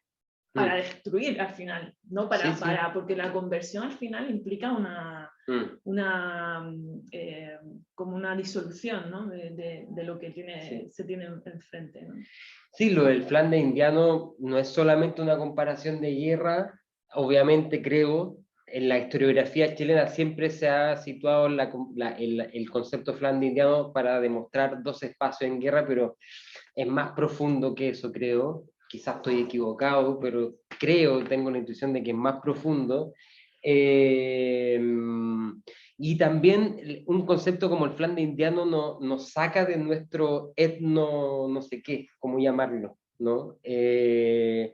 para destruir al final, no para porque la conversión al final implica como una disolución, ¿no? de lo que se tiene enfrente, ¿no? Sí, lo del Flandes indiano no es solamente una comparación de guerra, obviamente creo, en la historiografía chilena siempre se ha situado el concepto Flandes indiano para demostrar dos espacios en guerra, pero es más profundo que eso, creo. Quizás estoy equivocado, pero tengo la intuición de que es más profundo. Y también un concepto como el Flandes indiano nos saca de nuestro etno, no sé qué, cómo llamarlo, ¿no? En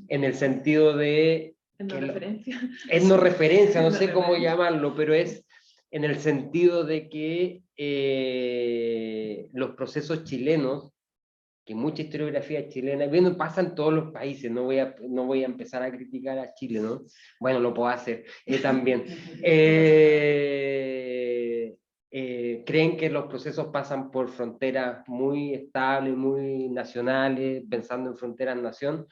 el sentido de... Etnoreferencia. Etnoreferencia, no sé cómo llamarlo, pero es en el sentido de que los procesos chilenos, que mucha historiografía chilena, bueno, pasa en todos los países, no voy a empezar a criticar a Chile, ¿no? Bueno, lo puedo hacer también. Creen que los procesos pasan por fronteras muy estables, muy nacionales, pensando en fronteras-nación,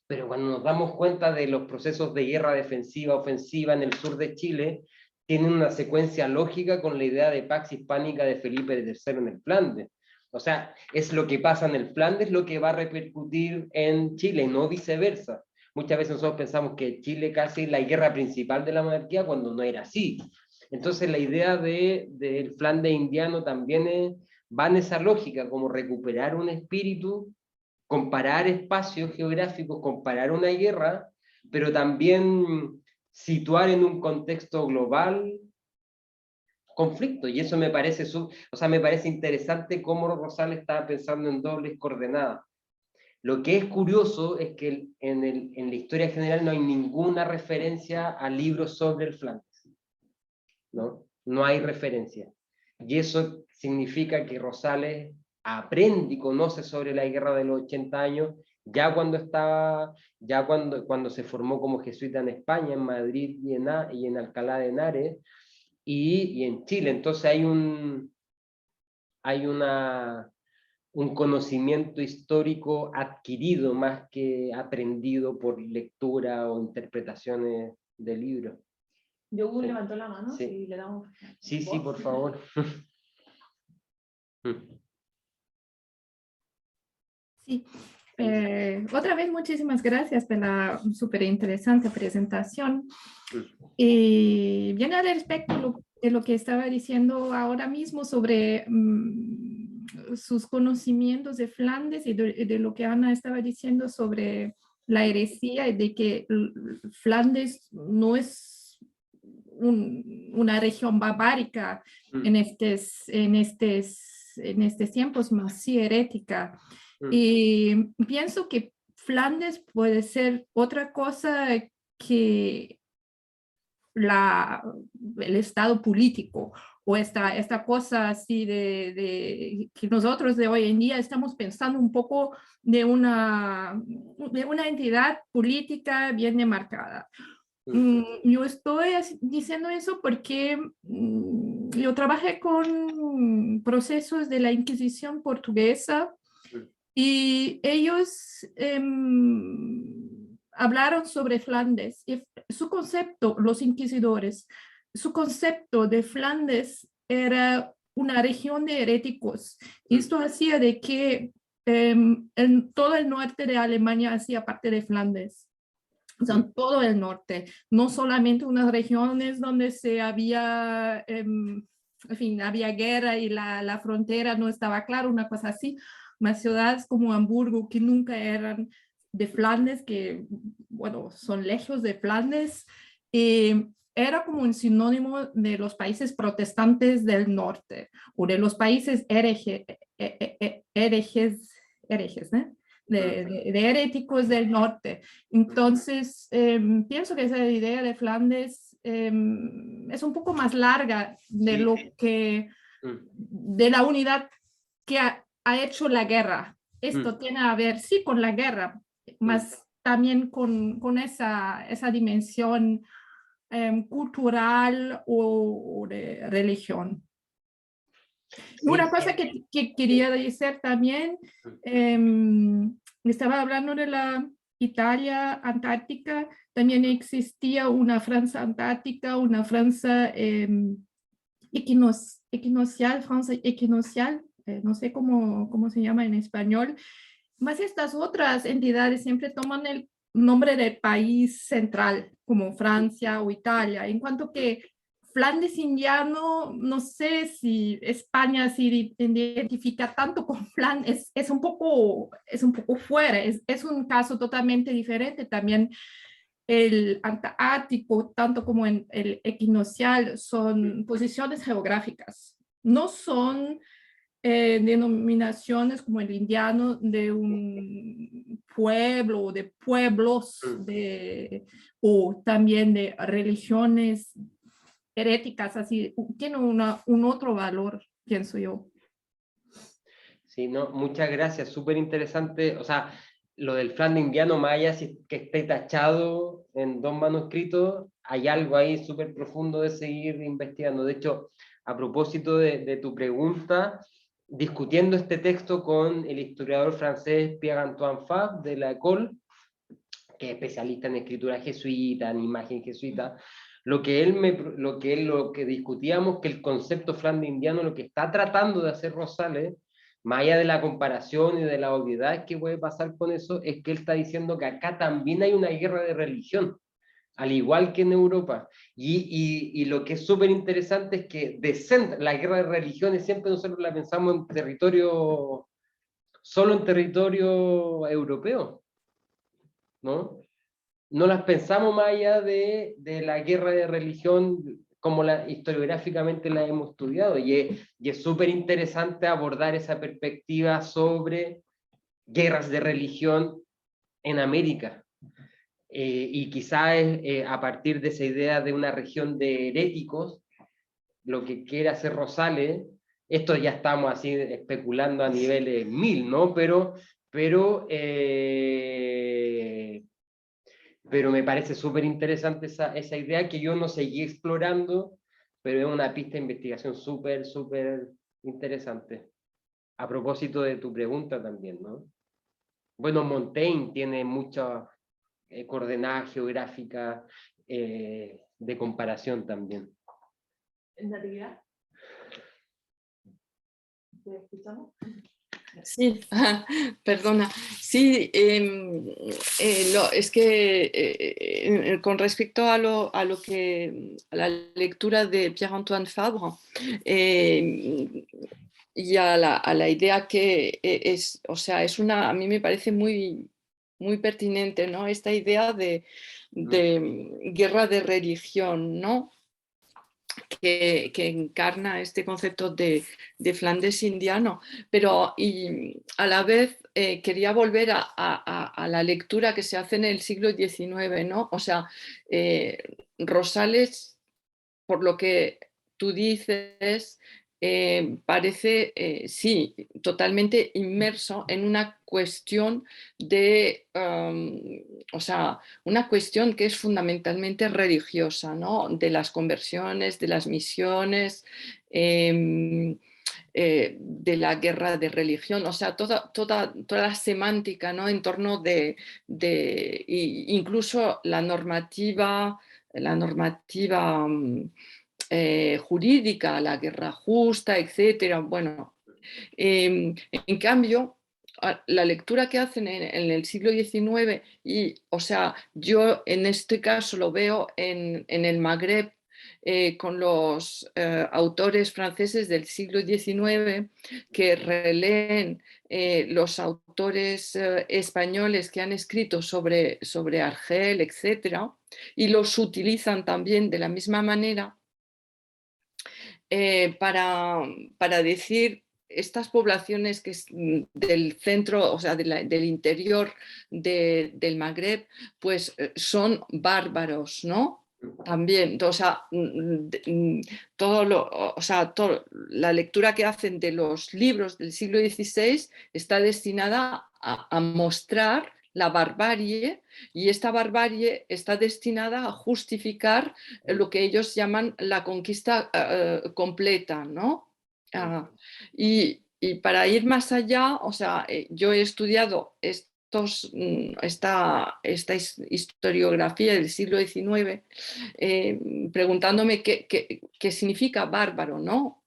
pero cuando nos damos cuenta de los procesos de guerra defensiva, ofensiva en el sur de Chile, tienen una secuencia lógica con la idea de Pax Hispánica de Felipe III en el Flandes. O sea, es lo que pasa en el Flandes lo que va a repercutir en Chile, no viceversa. Muchas veces nosotros pensamos que Chile casi es la guerra principal de la monarquía cuando no era así. Entonces la idea del Flandes indiano también va en esa lógica, como recuperar un espíritu, comparar espacios geográficos, comparar una guerra, pero también situar en un contexto global conflictos, y eso me parece, o sea, me parece interesante cómo Rosales estaba pensando en dobles coordenadas. Lo que es curioso es que en la historia general no hay ninguna referencia a libros sobre el Flandes, ¿no? No hay referencia. Y eso significa que Rosales aprende y conoce sobre la guerra de los 80 años, ya cuando se formó como jesuita en España, en Madrid y en Alcalá de Henares, y en Chile. Entonces hay un conocimiento histórico adquirido más que aprendido por lectura o interpretaciones de libros. Yogur Sí. levantó la mano, Sí. y le damos Sí, voz. sí, por favor. Sí. Otra vez, muchísimas gracias por la súper interesante presentación. Y viene al respecto de lo que estaba diciendo ahora mismo sobre sus conocimientos de Flandes y de lo que Ana estaba diciendo sobre la heresía y de que Flandes no es una región barbárica en estos tiempos, más sí herética. Y pienso que Flandes puede ser otra cosa que el estado político o esta cosa así de que nosotros de hoy en día estamos pensando un poco de una entidad política bien demarcada. Yo estoy diciendo eso porque yo trabajé con procesos de la Inquisición portuguesa y ellos hablaron sobre Flandes. Y su concepto, los inquisidores, su concepto de Flandes era una región de heréticos. Y esto hacía de que en todo el norte de Alemania hacía parte de Flandes. O sea, todo el norte, no solamente unas regiones donde en fin, había guerra y la frontera no estaba clara, una cosa así, más ciudades como Hamburgo que nunca eran de Flandes, que bueno, son lejos de Flandes, era como un sinónimo de los países protestantes del norte o de los países herejes, ¿eh? De heréticos del norte. Entonces, pienso que esa idea de Flandes es un poco más larga de lo que, de la unidad que ha hecho la guerra. Esto tiene a ver, sí, con la guerra, más también con esa dimensión cultural o de religión. Una cosa que quería decir también, estaba hablando de la Italia antártica, también existía una Francia antártica, una Francia equinocial, Francia equinocial, no sé cómo se llama en español, más estas otras entidades siempre toman el nombre del país central, como Francia o Italia, en cuanto que Flandes indiano, no sé si España se identifica tanto con Flandes, es un poco fuera, es un caso totalmente diferente. También el Antártico, tanto como el equinocial, son posiciones geográficas, no son denominaciones como el indiano de un pueblo o de pueblos o también de religiones heréticas, así, tiene un otro valor, pienso yo. Sí, no, muchas gracias, súper interesante. O sea, lo del Flandes indiano, más allá si que esté tachado en 2 manuscritos, hay algo ahí súper profundo de seguir investigando. De hecho, a propósito de tu pregunta, discutiendo este texto con el historiador francés Pierre-Antoine Fabre de la École, que es especialista en escritura jesuita, en imagen jesuita, lo que discutíamos, que el concepto Flandes indiano, lo que está tratando de hacer Rosales, más allá de la comparación y de las obviedades que puede pasar con eso, es que él está diciendo que acá también hay una guerra de religión, al igual que en Europa. Y lo que es súper interesante es que la guerra de religiones siempre nosotros la pensamos solo en territorio europeo, ¿no? No las pensamos más allá de la guerra de religión como historiográficamente la hemos estudiado, y es súper interesante abordar esa perspectiva sobre guerras de religión en América. Y quizás a partir de esa idea de una región de heréticos, lo que quiere hacer Rosales, esto ya estamos así especulando a niveles 1000, ¿no? Pero me parece súper interesante esa idea que yo no seguí explorando, pero es una pista de investigación súper, súper interesante. A propósito de tu pregunta también, ¿no? Bueno, Montaigne tiene muchas coordenadas geográficas de comparación también. Natividad. ¿Te escuchamos? Sí, perdona. Sí, es que con respecto a la lectura de Pierre-Antoine Fabre y a la idea que es, o sea, a mí me parece muy, muy pertinente, ¿no? Esta idea de guerra de religión, ¿no? Que encarna este concepto de Flandes indiano, pero y a la vez quería volver a la lectura que se hace en el siglo XIX, ¿no? O sea, Rosales, por lo que tú dices, parece, sí, totalmente inmerso en una cuestión o sea, una cuestión que es fundamentalmente religiosa, ¿no? De las conversiones, de las misiones, de la guerra de religión, o sea, toda la semántica, ¿no? En torno incluso la normativa jurídica, la guerra justa, etcétera. Bueno, en cambio, la lectura que hacen en el siglo XIX, o sea, yo en este caso lo veo en el Magreb, con los autores franceses del siglo XIX que releen los autores españoles que han escrito sobre Argel, etcétera, y los utilizan también de la misma manera para decir estas poblaciones que es del centro, o sea, del interior del Magreb, pues son bárbaros, ¿no? También, o sea, la lectura que hacen de los libros del siglo XVI está destinada a mostrar la barbarie, y esta barbarie está destinada a justificar lo que ellos llaman la conquista completa, ¿no? Y para ir más allá, o sea, yo he estudiado esta historiografía del siglo XIX, preguntándome qué significa bárbaro, ¿no?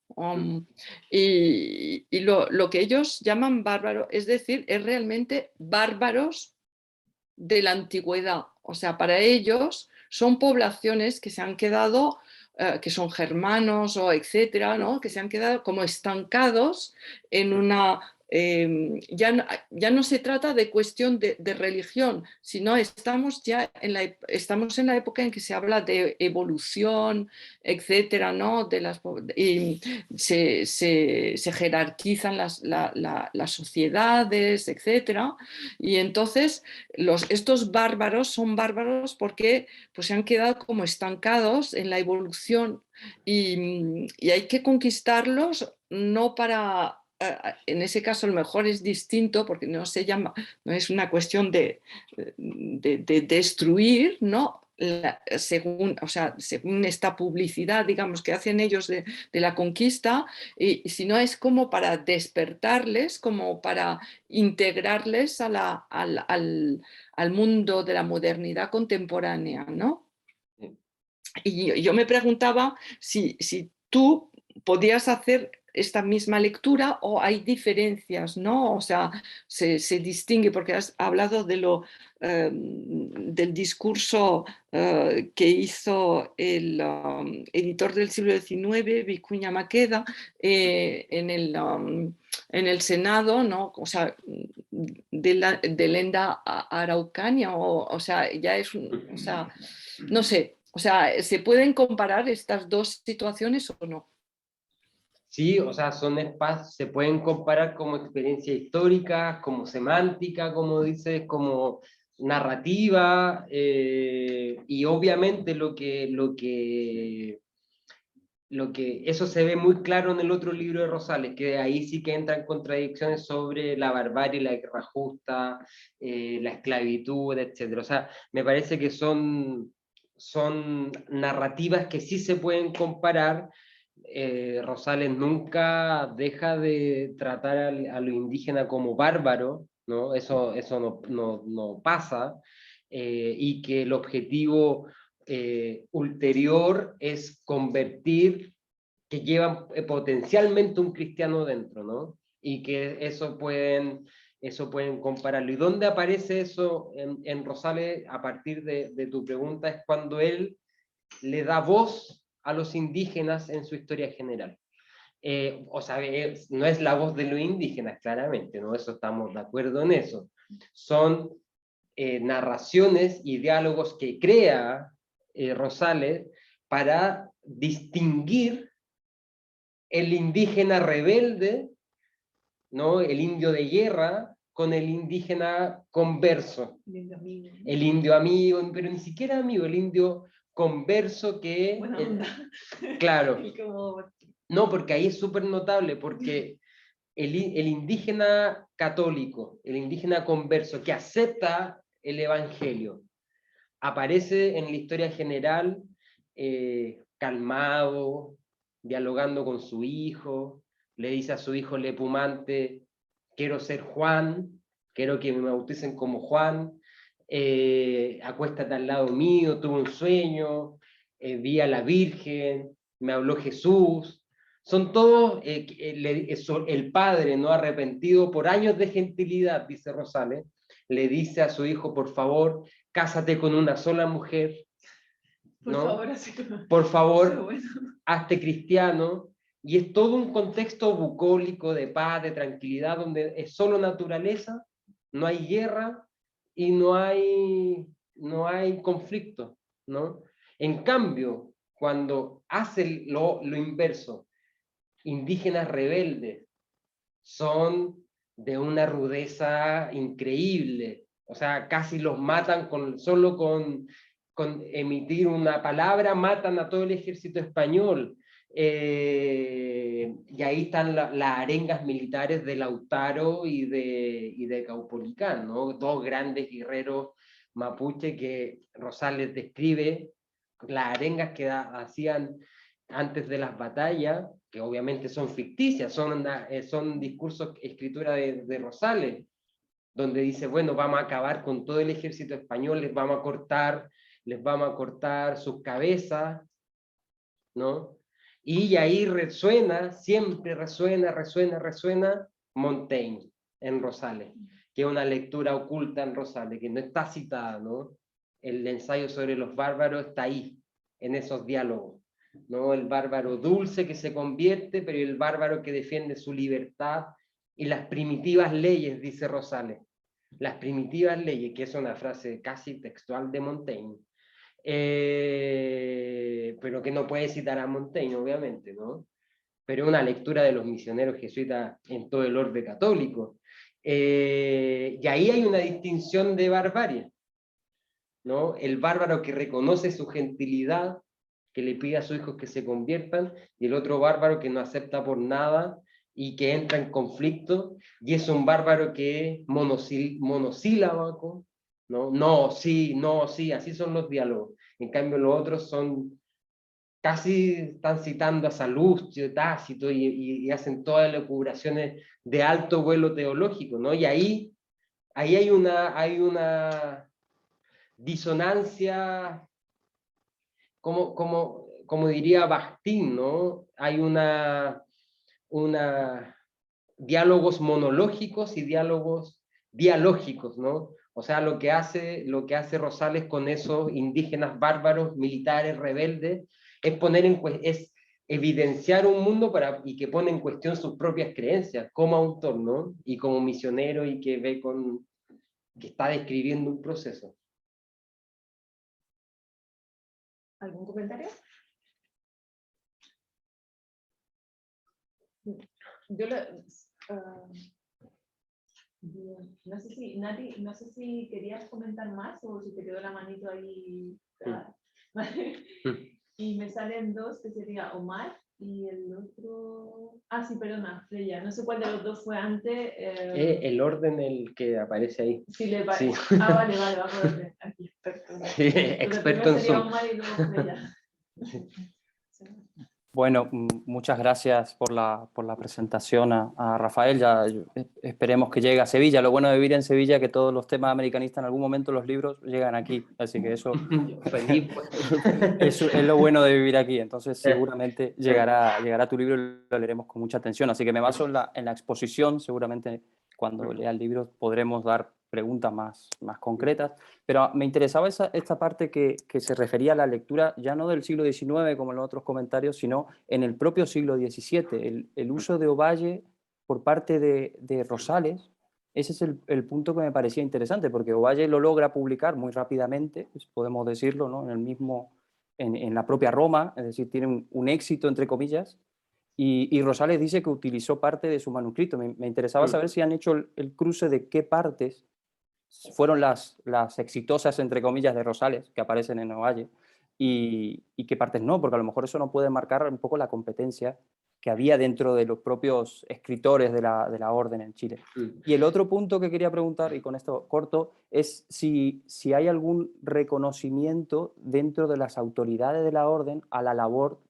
Y lo que ellos llaman bárbaro, es decir, es realmente bárbaros de la antigüedad. O sea, para ellos son poblaciones que se han quedado, que son germanos o etcétera, ¿no? Que se han quedado como estancados en una... ya no se trata de cuestión de religión, sino estamos en la época en que se habla de evolución, etcétera, ¿no? Y se jerarquizan las sociedades, etcétera. Y entonces estos bárbaros son bárbaros porque pues, se han quedado como estancados en la evolución, y hay que conquistarlos, no para... En ese caso a lo mejor es distinto porque no es una cuestión de destruir, ¿no? Según esta publicidad, digamos, que hacen ellos de la conquista, sino es como para despertarles, como para integrarles al mundo de la modernidad contemporánea, ¿no? Y yo me preguntaba si tú podías hacer esta misma lectura o hay diferencias, ¿no? O sea, se distingue, porque has hablado del discurso que hizo el editor del siglo XIX, Vicuña Maqueda, en el Senado, ¿no? O sea, de Lenda Araucania, o sea, ya es, o sea, no sé. O sea, ¿se pueden comparar estas dos situaciones o no? Sí, o sea, son espacios, se pueden comparar como experiencia histórica, como semántica, como dices, como narrativa, y obviamente eso se ve muy claro en el otro libro de Rosales, que ahí sí que entran contradicciones sobre la barbarie, la guerra justa, la esclavitud, etc. O sea, me parece que son narrativas que sí se pueden comparar. Rosales nunca deja de tratar a lo indígena como bárbaro, ¿no? Eso no pasa, y que el objetivo ulterior es convertir, que llevan potencialmente un cristiano dentro, ¿no? Y que eso pueden compararlo. ¿Y dónde aparece eso en Rosales? A partir de tu pregunta, es cuando él le da voz a los indígenas en su historia general. O sea, no es la voz de los indígenas, claramente, ¿no? Eso estamos de acuerdo en eso. Son narraciones y diálogos que crea Rosales para distinguir el indígena rebelde, ¿no? El indio de guerra, con el indígena converso. El indio amigo, pero ni siquiera amigo, el indio converso que... claro. No, porque ahí es súper notable, porque el indígena católico, el indígena converso que acepta el evangelio, aparece en la historia general calmado, dialogando con su hijo, le dice a su hijo Lepumante, quiero ser Juan, quiero que me bauticen como Juan, acuéstate al lado mío, tuve un sueño, vi a la Virgen, me habló Jesús. Son todos, el padre no arrepentido por años de gentilidad, dice Rosales, le dice a su hijo, por favor, cásate con una sola mujer, ¿no? Por favor, hazte cristiano, y es todo un contexto bucólico de paz, de tranquilidad, donde es solo naturaleza, no hay guerra y no hay conflicto, ¿no? En cambio, cuando hace lo inverso, indígenas rebeldes son de una rudeza increíble, o sea, casi los matan solo con emitir una palabra, matan a todo el ejército español. Y ahí están las arengas militares de Lautaro y de Caupolicán, ¿no? Dos grandes guerreros mapuche que Rosales describe, las arengas que hacían antes de las batallas, que obviamente son ficticias, son discursos, escritura de Rosales, donde dice, bueno, vamos a acabar con todo el ejército español, les vamos a cortar sus cabezas, ¿no? Y ahí siempre resuena Montaigne en Rosales, que es una lectura oculta en Rosales, que no está citada, ¿no? El ensayo sobre los bárbaros está ahí, en esos diálogos, ¿no? El bárbaro dulce que se convierte, pero el bárbaro que defiende su libertad y las primitivas leyes, dice Rosales. Las primitivas leyes, que es una frase casi textual de Montaigne, pero que no puede citar a Montaigne, obviamente, ¿no? Pero una lectura de los misioneros jesuitas en todo el orbe católico. Y ahí hay una distinción de barbarie, ¿no? El bárbaro que reconoce su gentilidad, que le pide a sus hijos que se conviertan, y el otro bárbaro que no acepta por nada y que entra en conflicto, y es un bárbaro que es monosílabo, ¿no? No, sí, así son los diálogos. En cambio los otros casi están citando a Salustio, Tácito, y hacen todas las elucubraciones de alto vuelo teológico, ¿no? Y ahí hay una disonancia, como diría Bakhtin, ¿no? Hay diálogos monológicos y diálogos dialógicos, ¿no? O sea, lo que hace Rosales con esos indígenas bárbaros, militares, rebeldes, es evidenciar un mundo y que pone en cuestión sus propias creencias como autor, ¿no? Y como misionero, y que está describiendo un proceso. ¿Algún comentario? Yo no sé si, Nati, no sé si querías comentar más o si te quedó la manito ahí. Y me salen dos, que sería Omar y el otro... Ah, sí, perdona, Freya. No sé cuál de los dos fue antes. El orden el que aparece ahí. Sí, le Sí. Ah, vale, vamos a ver. Aquí, experto. Sí, experto en sería Zoom. Omar y luego Freya. Bueno, muchas gracias por la presentación a Rafael. Ya esperemos que llegue a Sevilla. Lo bueno de vivir en Sevilla es que todos los temas americanistas en algún momento los libros llegan aquí. Así que eso, Feliz, pues. eso es lo bueno de vivir aquí. Entonces seguramente llegará tu libro y lo leeremos con mucha atención. Así que me baso en la exposición. Seguramente cuando lea el libro podremos dar preguntas más concretas. Pero me interesaba esta parte que se refería a la lectura ya no del siglo XIX, como en los otros comentarios, sino en el propio siglo XVII. El uso de Ovalle por parte de Rosales, ese es el punto que me parecía interesante, porque Ovalle lo logra publicar muy rápidamente, pues podemos decirlo, ¿no? En la propia Roma, es decir, tiene un éxito, entre comillas, y Rosales dice que utilizó parte de su manuscrito. Me interesaba saber si han hecho el cruce de qué partes fueron las exitosas, entre comillas, de Rosales, que aparecen en Ovalle, y qué partes no, porque a lo mejor eso nos puede marcar un poco la competencia que había dentro de los propios escritores de la orden en Chile. Y el otro punto que quería preguntar, y con esto corto, es si hay algún reconocimiento dentro de las autoridades de la orden a la labor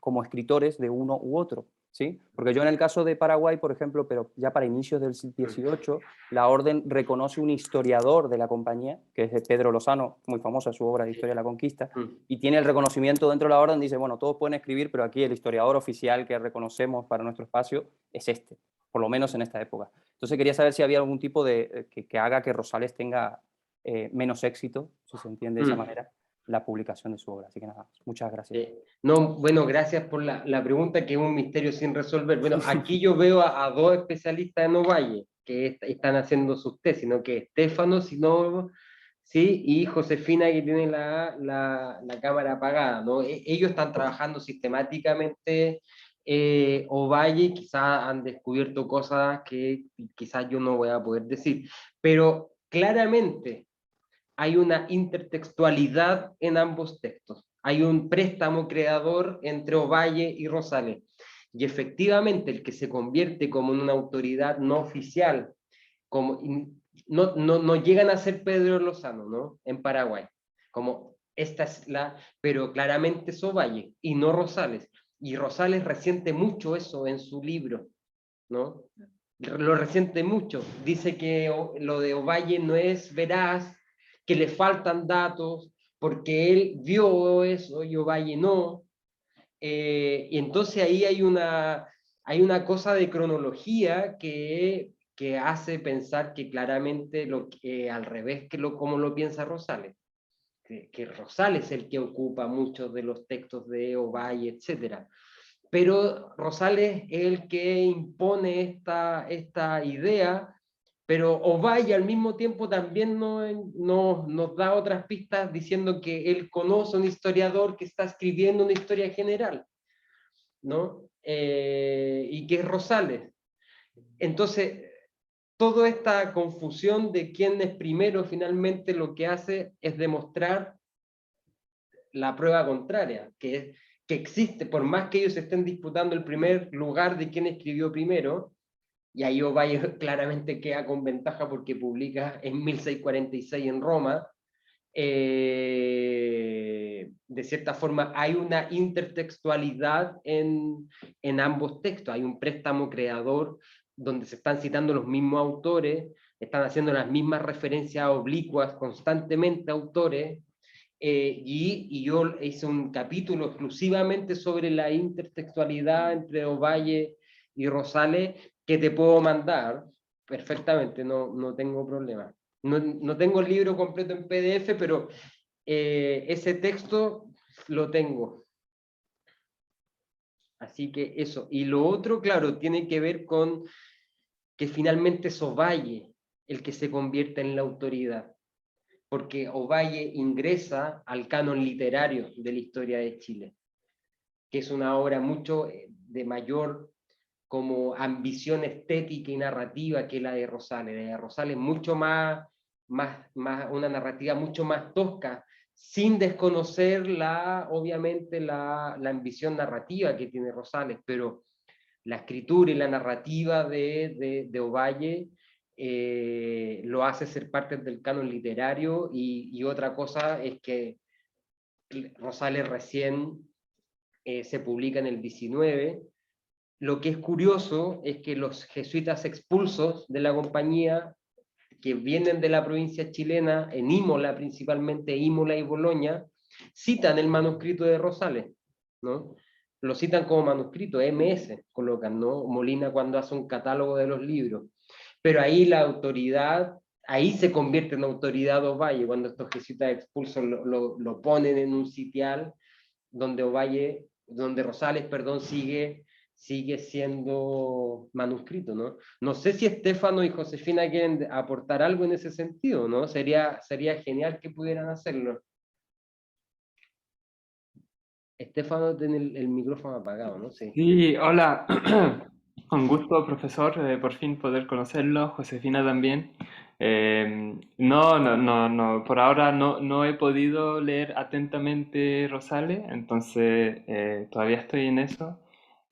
como escritores de uno u otro. ¿Sí? Porque yo en el caso de Paraguay, por ejemplo, pero ya para inicios del XVIII, la orden reconoce un historiador de la compañía, que es Pedro Lozano, muy famosa su obra de Historia de la Conquista, y tiene el reconocimiento dentro de la orden, dice, bueno, todos pueden escribir, pero aquí el historiador oficial que reconocemos para nuestro espacio es este, por lo menos en esta época. Entonces quería saber si había algún tipo de que haga que Rosales tenga menos éxito, si se entiende de esa manera, la publicación de su obra. Así que nada, muchas gracias. No, bueno, gracias por la pregunta, que es un misterio sin resolver. Bueno, aquí yo veo a dos especialistas en Ovalle que están haciendo sus tesis, ¿no? Que Estefano, sí, y Josefina, que tiene la cámara apagada, ¿no? Ellos están trabajando sistemáticamente Ovalle, quizás han descubierto cosas que quizás yo no voy a poder decir, pero claramente hay una intertextualidad en ambos textos. Hay un préstamo creador entre Ovalle y Rosales. Y efectivamente el que se convierte como en una autoridad no oficial, como, no llegan a ser Pedro Lozano, ¿no? En Paraguay. Como esta es pero claramente es Ovalle y no Rosales. Y Rosales resiente mucho eso en su libro, ¿no? Lo resiente mucho. Dice que lo de Ovalle no es veraz, que le faltan datos, porque él vio eso y Ovalle no. Y entonces ahí hay una cosa de cronología que hace pensar que claramente al revés como lo piensa Rosales. Que Rosales es el que ocupa muchos de los textos de Ovalle, etcétera. Pero Rosales es el que impone esta idea, pero Ovalle al mismo tiempo también nos da otras pistas diciendo que él conoce a un historiador que está escribiendo una historia general, ¿no? Y que es Rosales. Entonces, toda esta confusión de quién es primero finalmente lo que hace es demostrar la prueba contraria, que existe, por más que ellos estén disputando el primer lugar de quién escribió primero, y ahí Ovalle claramente queda con ventaja porque publica en 1646 en Roma, de cierta forma hay una intertextualidad en ambos textos, hay un préstamo creador donde se están citando los mismos autores, están haciendo las mismas referencias oblicuas constantemente a autores, y yo hice un capítulo exclusivamente sobre la intertextualidad entre Ovalle y Rosales, que te puedo mandar perfectamente, no tengo problema. No tengo el libro completo en PDF, pero ese texto lo tengo. Así que eso. Y lo otro, claro, tiene que ver con que finalmente es Ovalle el que se convierte en la autoridad. porque Ovalle ingresa al canon literario de la historia de Chile, que es una obra mucho de mayor como ambición estética y narrativa que la de Rosales. La de Rosales mucho más, una narrativa mucho más tosca, sin desconocer obviamente la ambición narrativa que tiene Rosales, pero la escritura y la narrativa de Ovalle lo hace ser parte del canon literario, y otra cosa es que Rosales recién se publica en el 19. Lo que es curioso es que los jesuitas expulsos de la compañía, que vienen de la provincia chilena, en Imola principalmente, Imola y Boloña, citan el manuscrito de Rosales, ¿no? Lo citan como manuscrito, MS, colocan, ¿no? Molina cuando hace un catálogo de los libros. Pero ahí la autoridad, ahí se convierte en autoridad Ovalle, cuando estos jesuitas expulsos lo ponen en un sitial donde Ovalle, donde Rosales, perdón, sigue siendo manuscrito, ¿no? No sé si Estefano y Josefina quieren aportar algo en ese sentido, ¿no? Sería genial que pudieran hacerlo. Estefano tiene el micrófono apagado, ¿no? Sí. Sí, hola. Un gusto, profesor, por fin poder conocerlo. Josefina también. No, por ahora no he podido leer atentamente Rosales, entonces todavía estoy en eso.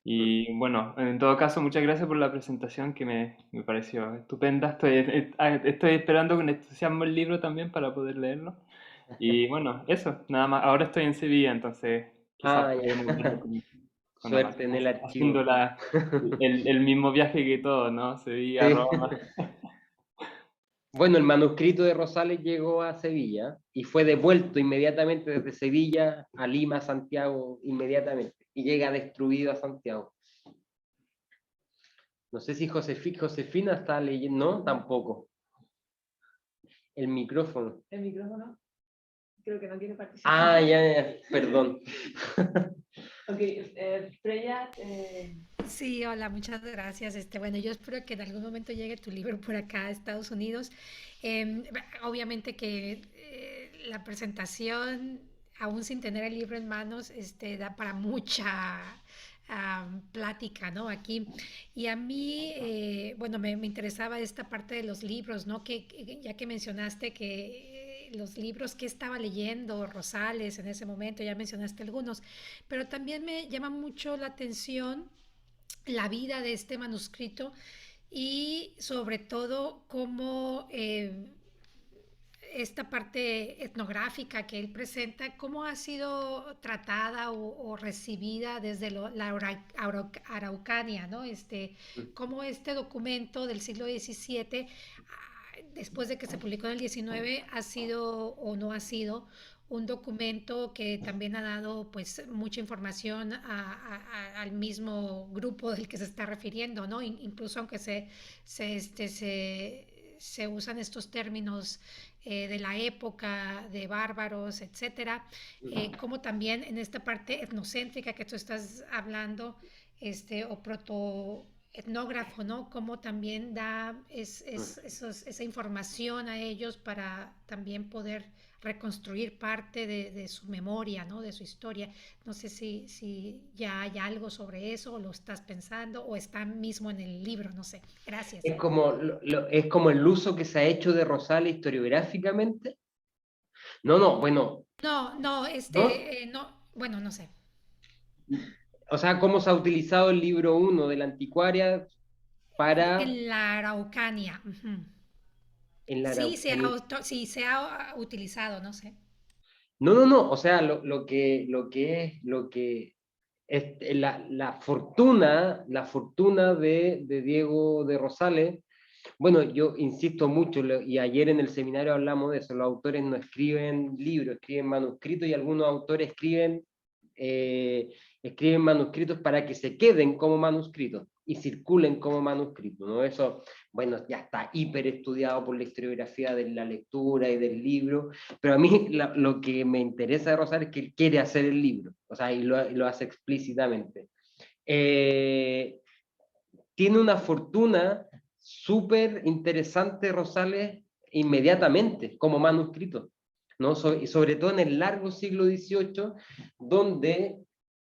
Y bueno, en todo caso, muchas gracias por la presentación que me pareció estupenda. Estoy esperando con entusiasmo el libro también para poder leerlo. Y bueno, eso, nada más. Ahora estoy en Sevilla, entonces quizás podemos verlo con Suerte en el archivo. haciendo el mismo viaje que todos, ¿no? Sevilla, Sí. Roma. Bueno, el manuscrito de Rosales llegó a Sevilla y fue devuelto inmediatamente desde Sevilla a Lima, Santiago, inmediatamente. Y llega destruido a Santiago. No sé si Josefina está leyendo, ¿no? Tampoco. El micrófono. El micrófono. Creo que no quiere participar. Ah, ya, perdón. Ok, Freya. Sí, hola, muchas gracias. Bueno, yo espero que en algún momento llegue tu libro por acá a Estados Unidos. Obviamente que la presentación, aún sin tener el libro en manos, da para mucha plática, ¿no? Aquí. Y a mí, bueno, me interesaba esta parte de los libros, ¿no? Ya que mencionaste que los libros que estaba leyendo, Rosales en ese momento, ya mencionaste algunos, pero también me llama mucho la atención la vida de este manuscrito y sobre todo cómo esta parte etnográfica que él presenta, cómo ha sido tratada o recibida desde la Araucanía, ¿no? Cómo este documento del siglo XVII, después de que se publicó en el XIX, ha sido o no ha sido un documento que también ha dado pues mucha información al mismo grupo del que se está refiriendo, ¿no? Incluso aunque se usan estos términos de la época, de bárbaros, etcétera, como también en esta parte etnocéntrica que tú estás hablando, o protoetnógrafo, ¿no? Como también da esa información a ellos para también poder reconstruir parte de su memoria, ¿no? De su historia. No sé si ya hay algo sobre eso, o lo estás pensando, o está mismo en el libro, no sé. Gracias. Es como el uso que se ha hecho de Rosales historiográficamente. No, bueno. No, ¿No? no, bueno, no sé. O sea, cómo se ha utilizado el libro 1 de la anticuaria para... En la Araucanía. Uh-huh. En la Sí, Araucanía. sí, se ha utilizado, no sé. No, o sea, lo que es la fortuna de Diego de Rosales. Bueno, yo insisto mucho, y ayer en el seminario hablamos de eso, los autores no escriben libros, escriben manuscritos, y algunos autores escriben manuscritos para que se queden como manuscritos y circulen como manuscritos, ¿no? Eso, bueno, ya está hiper estudiado por la historiografía de la lectura y del libro, pero a mí lo que me interesa de Rosales es que él quiere hacer el libro, o sea, y lo hace explícitamente. Tiene una fortuna súper interesante Rosales inmediatamente como manuscrito, ¿no? Y sobre todo en el largo siglo XVIII, donde,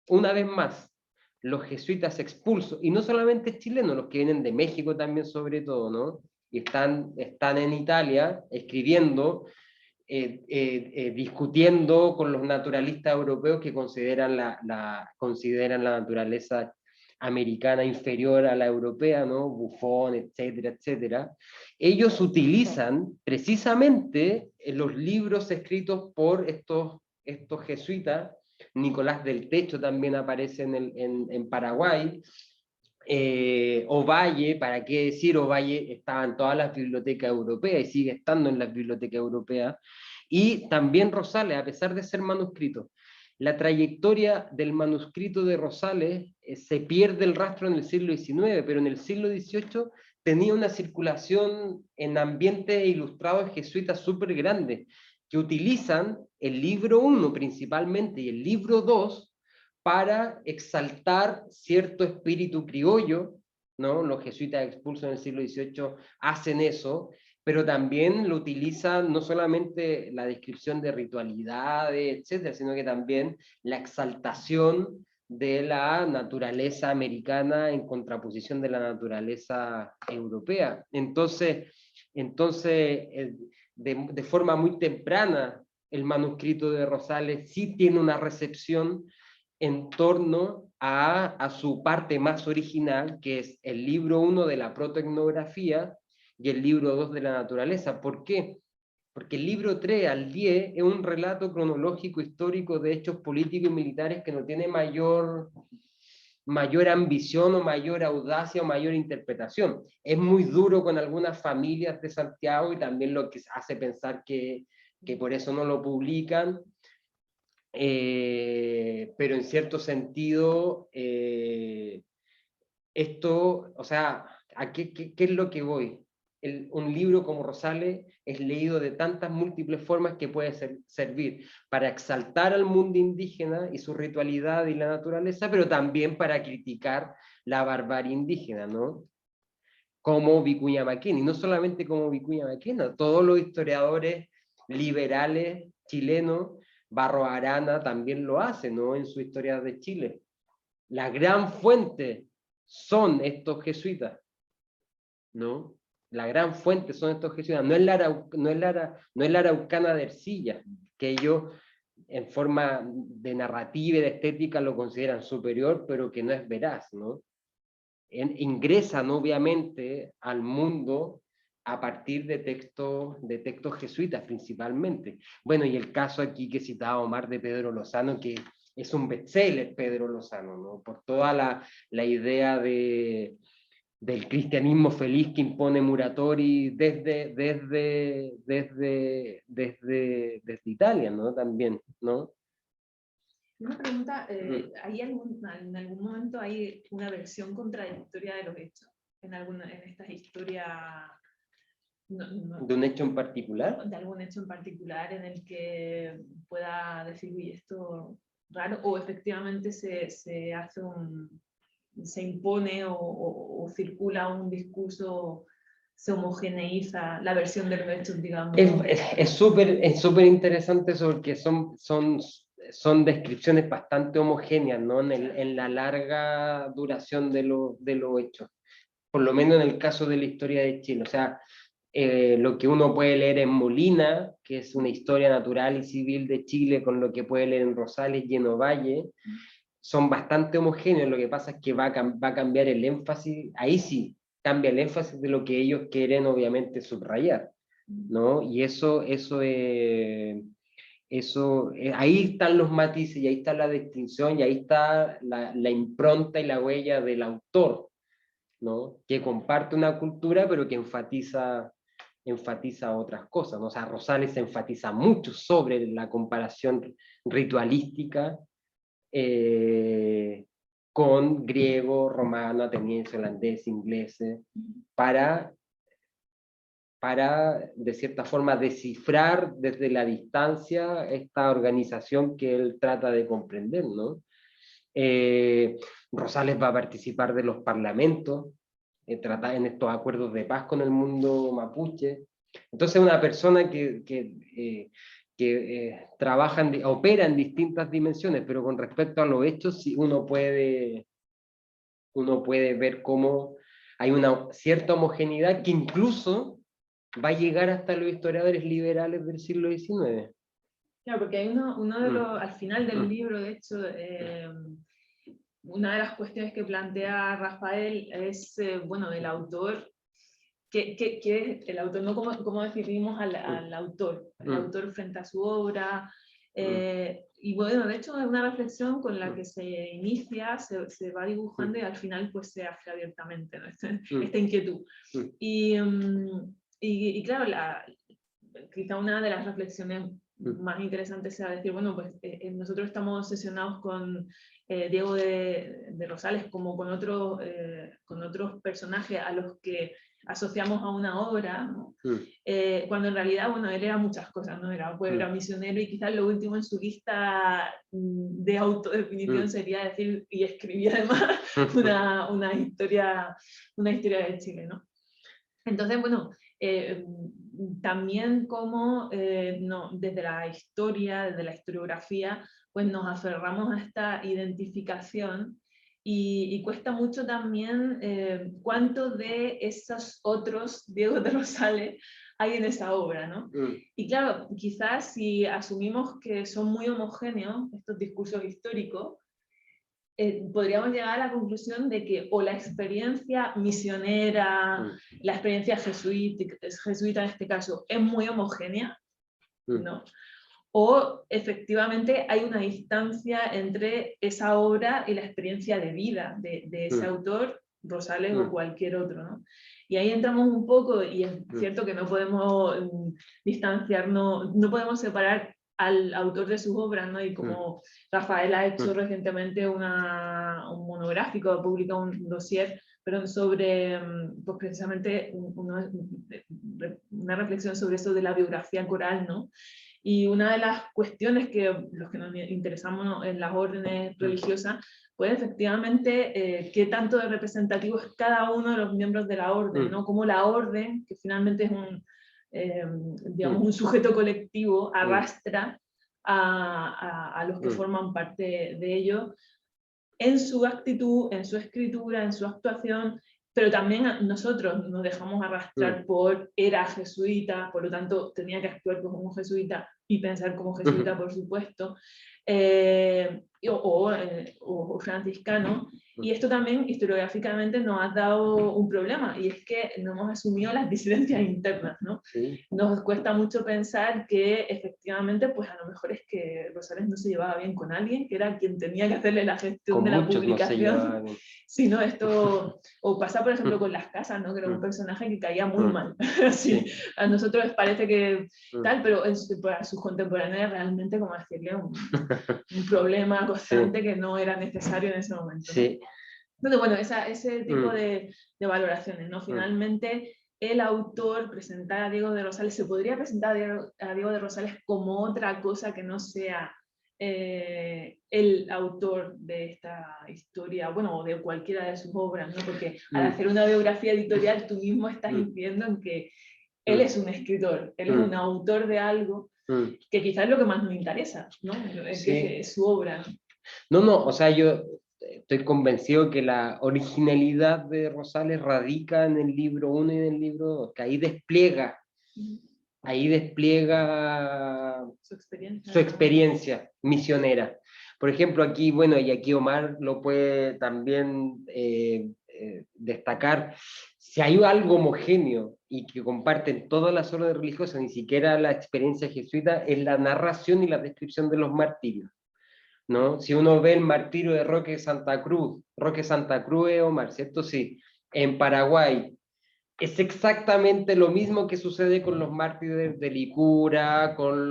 una vez más, los jesuitas expulsos, y no solamente chilenos, los que vienen de México también sobre todo, ¿no? Y están en Italia escribiendo, discutiendo con los naturalistas europeos que consideran consideran la naturaleza americana inferior a la europea, ¿no? Buffon, etcétera, etcétera. Ellos utilizan precisamente los libros escritos por estos jesuitas. Nicolás del Techo también aparece en Paraguay. Ovalle, ¿para qué decir? Ovalle estaba en todas las bibliotecas europeas y sigue estando en las bibliotecas europeas. Y también Rosales, a pesar de ser manuscrito. La trayectoria del manuscrito de Rosales se pierde el rastro en el siglo XIX, pero en el siglo XVIII tenía una circulación en ambientes ilustrados jesuitas súper grande, que utilizan el libro 1 principalmente y el libro 2 para exaltar cierto espíritu criollo, ¿no? Los jesuitas expulsos en el siglo XVIII hacen eso, pero también lo utilizan no solamente la descripción de ritualidades, etcétera, sino que también la exaltación de la naturaleza americana en contraposición de la naturaleza europea. Entonces de forma muy temprana, el manuscrito de Rosales sí tiene una recepción en torno a su parte más original, que es el libro 1 de la protoetnografía y el libro 2 de la naturaleza. ¿Por qué? Porque el libro 3 al 10 es un relato cronológico histórico de hechos políticos y militares que no tiene mayor ambición o mayor audacia o mayor interpretación. Es muy duro con algunas familias de Santiago y también lo que hace pensar que por eso no lo publican. Pero en cierto sentido, esto, o sea, ¿a qué es lo que voy? Un libro como Rosales es leído de tantas múltiples formas que puede servir para exaltar al mundo indígena y su ritualidad y la naturaleza, pero también para criticar la barbarie indígena, ¿no? Como Vicuña Maquena, y no solamente como Vicuña Maquena, todos los historiadores liberales chilenos, Barros Arana también lo hace, ¿no? En su Historia de Chile. La gran fuente son estos jesuitas, ¿no? La gran fuente son estos jesuitas, no es la araucana de Ercilla, que ellos en forma de narrativa y de estética lo consideran superior, pero que no es veraz, ¿no? Ingresan obviamente al mundo a partir de textos jesuitas principalmente. Bueno, y el caso aquí que citaba Omar de Pedro Lozano, que es un bestseller Pedro Lozano, ¿no? Por toda la idea del cristianismo feliz que impone Muratori desde Italia, ¿no? También, ¿no? Una pregunta, ¿en algún momento hay una versión contradictoria de los hechos? ¿En estas historias? ¿De un hecho en particular? De algún hecho en particular en el que pueda decir, uy, esto raro, o efectivamente se hace se impone o circula un discurso, se homogeneiza la versión de los hechos, digamos. Es súper interesante eso, porque son descripciones bastante homogéneas, ¿no? En la larga duración de los hechos, por lo menos en el caso de la historia de Chile. O sea, lo que uno puede leer en Molina, que es una historia natural y civil de Chile, con lo que puede leer en Rosales y en Ovalle, son bastante homogéneos. Lo que pasa es que va a cambiar el énfasis, ahí sí, cambia el énfasis de lo que ellos quieren obviamente subrayar, ¿no? Y ahí están los matices, y ahí está la distinción, y ahí está la impronta y la huella del autor, ¿no? Que comparte una cultura, pero que enfatiza otras cosas, ¿no? O sea, Rosales enfatiza mucho sobre la comparación ritualística con griego, romano, ateniense, holandés, inglés, para de cierta forma descifrar desde la distancia esta organización que él trata de comprender, ¿no? Rosales va a participar de los parlamentos, en estos acuerdos de paz con el mundo mapuche, Entonces una persona que opera en distintas dimensiones, pero con respecto a los hechos, sí uno puede ver cómo hay una cierta homogeneidad que incluso va a llegar hasta los historiadores liberales del siglo XIX. Claro, porque hay uno de los, al final del libro, de hecho, una de las cuestiones que plantea Rafael es, bueno, el autor. ¿Qué es el autor? ¿No? ¿Cómo definimos al autor? El autor frente a su obra. Y bueno, de hecho es una reflexión con la que se inicia, se va dibujando y al final pues se hace abiertamente, ¿no? Esta inquietud. Y claro, quizá una de las reflexiones más interesantes sea decir, bueno, pues nosotros estamos obsesionados con Diego de Rosales como con otros personajes a los que asociamos a una obra, ¿no? Cuando en realidad, bueno, él era muchas cosas, ¿no? Era misionero y quizás lo último en su lista de autodefinición sería decir, y escribía además una historia de Chile, ¿no? Entonces, bueno, también como desde la historia, desde la historiografía, pues nos aferramos a esta identificación y cuesta mucho también cuánto de esos otros Diego de Rosales hay en esa obra, ¿no? Y claro, quizás si asumimos que son muy homogéneos estos discursos históricos, podríamos llegar a la conclusión de que o la experiencia misionera, la experiencia jesuita en este caso, es muy homogénea, ¿no? O efectivamente hay una distancia entre esa obra y la experiencia de vida de ese autor, Rosales o cualquier otro, ¿no? Y ahí entramos un poco, y es cierto que no podemos distanciarnos, no podemos separar al autor de sus obras, ¿no? Y como Rafael ha hecho recientemente un monográfico, ha publicado un dossier, pero sobre, pues precisamente una reflexión sobre eso de la biografía coral, ¿no? Y una de las cuestiones que los que nos interesamos en las órdenes religiosas, pues efectivamente, qué tanto de representativo es cada uno de los miembros de la orden, ¿no? Cómo la orden, que finalmente es digamos, un sujeto colectivo, arrastra a los que forman parte de ello, en su actitud, en su escritura, en su actuación, pero también nosotros nos dejamos arrastrar por era jesuita, por lo tanto tenía que actuar como un jesuita y pensar como jesuita, por supuesto, o franciscano, y esto también historiográficamente nos ha dado un problema, y es que no hemos asumido las disidencias internas, ¿no? Sí. Nos cuesta mucho pensar que efectivamente, pues a lo mejor es que Rosales no se llevaba bien con alguien, que era quien tenía que hacerle la gestión Con de la muchos no se publicación, llevaban. sino esto, o pasa por ejemplo con Las Casas, ¿no? Que era un personaje que caía muy mal. Sí, a nosotros les parece que tal, pero para sus contemporáneos realmente como decirle un problema constante que no era necesario en ese momento, ¿no? Sí. Entonces, bueno, ese tipo de valoraciones, ¿no? Finalmente, el autor, presentar a Diego de Rosales, se podría presentar a Diego de Rosales como otra cosa que no sea el autor de esta historia, bueno, o de cualquiera de sus obras, ¿no? Porque al hacer una biografía editorial, tú mismo estás incidiendo en que él es un escritor, él es un autor de algo que quizás es lo que más nos interesa, ¿no? Que es su obra. No, o sea, yo estoy convencido que la originalidad de Rosales radica en el libro 1 y en el libro 2, que ahí despliega su experiencia misionera. Por ejemplo, aquí, bueno, y aquí Omar lo puede también destacar, si hay algo homogéneo y que comparten todas las órdenes religiosas, ni siquiera la experiencia jesuita, es la narración y la descripción de los martirios, ¿no? Si uno ve el martirio de Roque Santa Cruz es Omar, ¿cierto? Sí, en Paraguay, es exactamente lo mismo que sucede con los mártires de Licura, con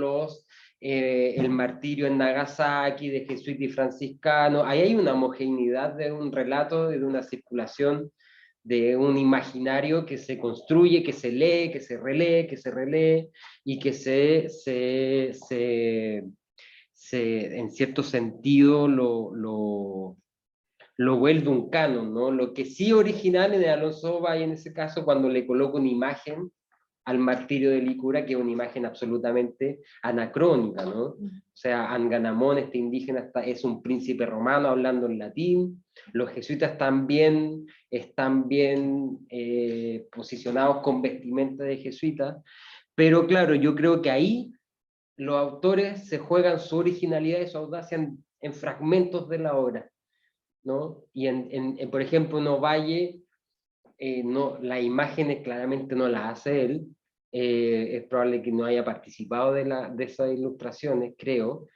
el martirio en Nagasaki de jesuita y franciscano. Ahí hay una homogeneidad de un relato, de una circulación, de un imaginario que se construye, que se lee, que se relee, que se relee, y que en cierto sentido lo vuelve un canon, ¿no? Lo que sí original en el Alonso Valle, en ese caso, cuando le coloca una imagen, al martirio de Licura, que es una imagen absolutamente anacrónica, ¿no? O sea, Anganamón, este indígena, es un príncipe romano hablando en latín. Los jesuitas también están bien posicionados con vestimenta de jesuitas, pero claro, yo creo que ahí los autores se juegan su originalidad y su audacia en fragmentos de la obra, ¿no? Y por ejemplo, en Ovalle, no, las imágenes claramente no las hace él, es probable que no haya participado de esas ilustraciones, creo,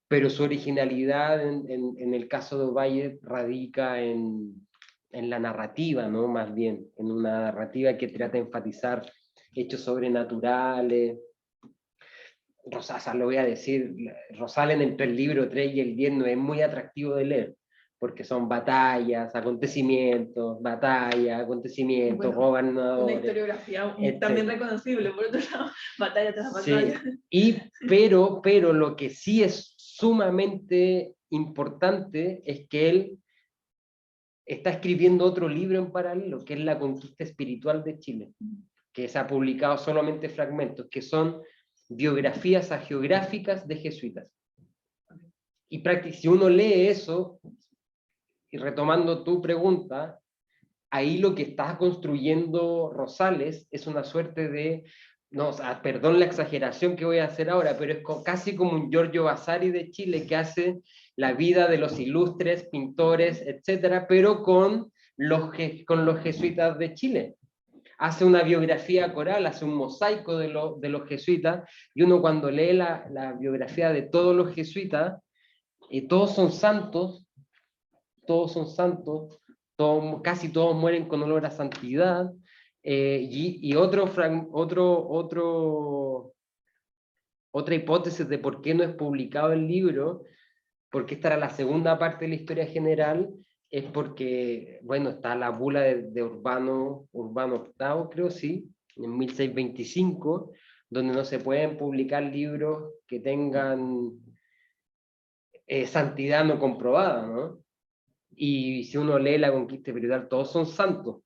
pero su originalidad en el caso de Ovalle radica en la narrativa, ¿no? Más bien, en una narrativa que trata de enfatizar hechos sobrenaturales. Rosales, lo voy a decir, Rosales entre el libro 3 y el 10 no es muy atractivo de leer, porque son batallas, acontecimientos, Bueno, gobernadores. una historiografía también reconocible, por otro lado, batalla tras batalla. Sí, pero lo que sí es sumamente importante es que él está escribiendo otro libro en paralelo, que es La conquista espiritual de Chile, que se ha publicado solamente fragmentos, que son biografías hagiográficas de jesuitas. Y si uno lee eso, y retomando tu pregunta, ahí lo que está construyendo Rosales es una suerte de, no, o sea, perdón la exageración que voy a hacer ahora, pero es casi como un Giorgio Vasari de Chile que hace la vida de los ilustres pintores, etcétera, pero con los jesuitas de Chile. Hace una biografía coral, hace un mosaico de los jesuitas, y uno cuando lee la biografía de todos los jesuitas, todos son santos, casi todos mueren con olor a santidad, y otra hipótesis de por qué no es publicado el libro, porque esta era la segunda parte de la historia general, es porque, bueno, está la bula de Urbano VIII, creo, sí, en 1625, donde no se pueden publicar libros que tengan santidad no comprobada, ¿no? Y si uno lee La conquista espiritual, todos son santos.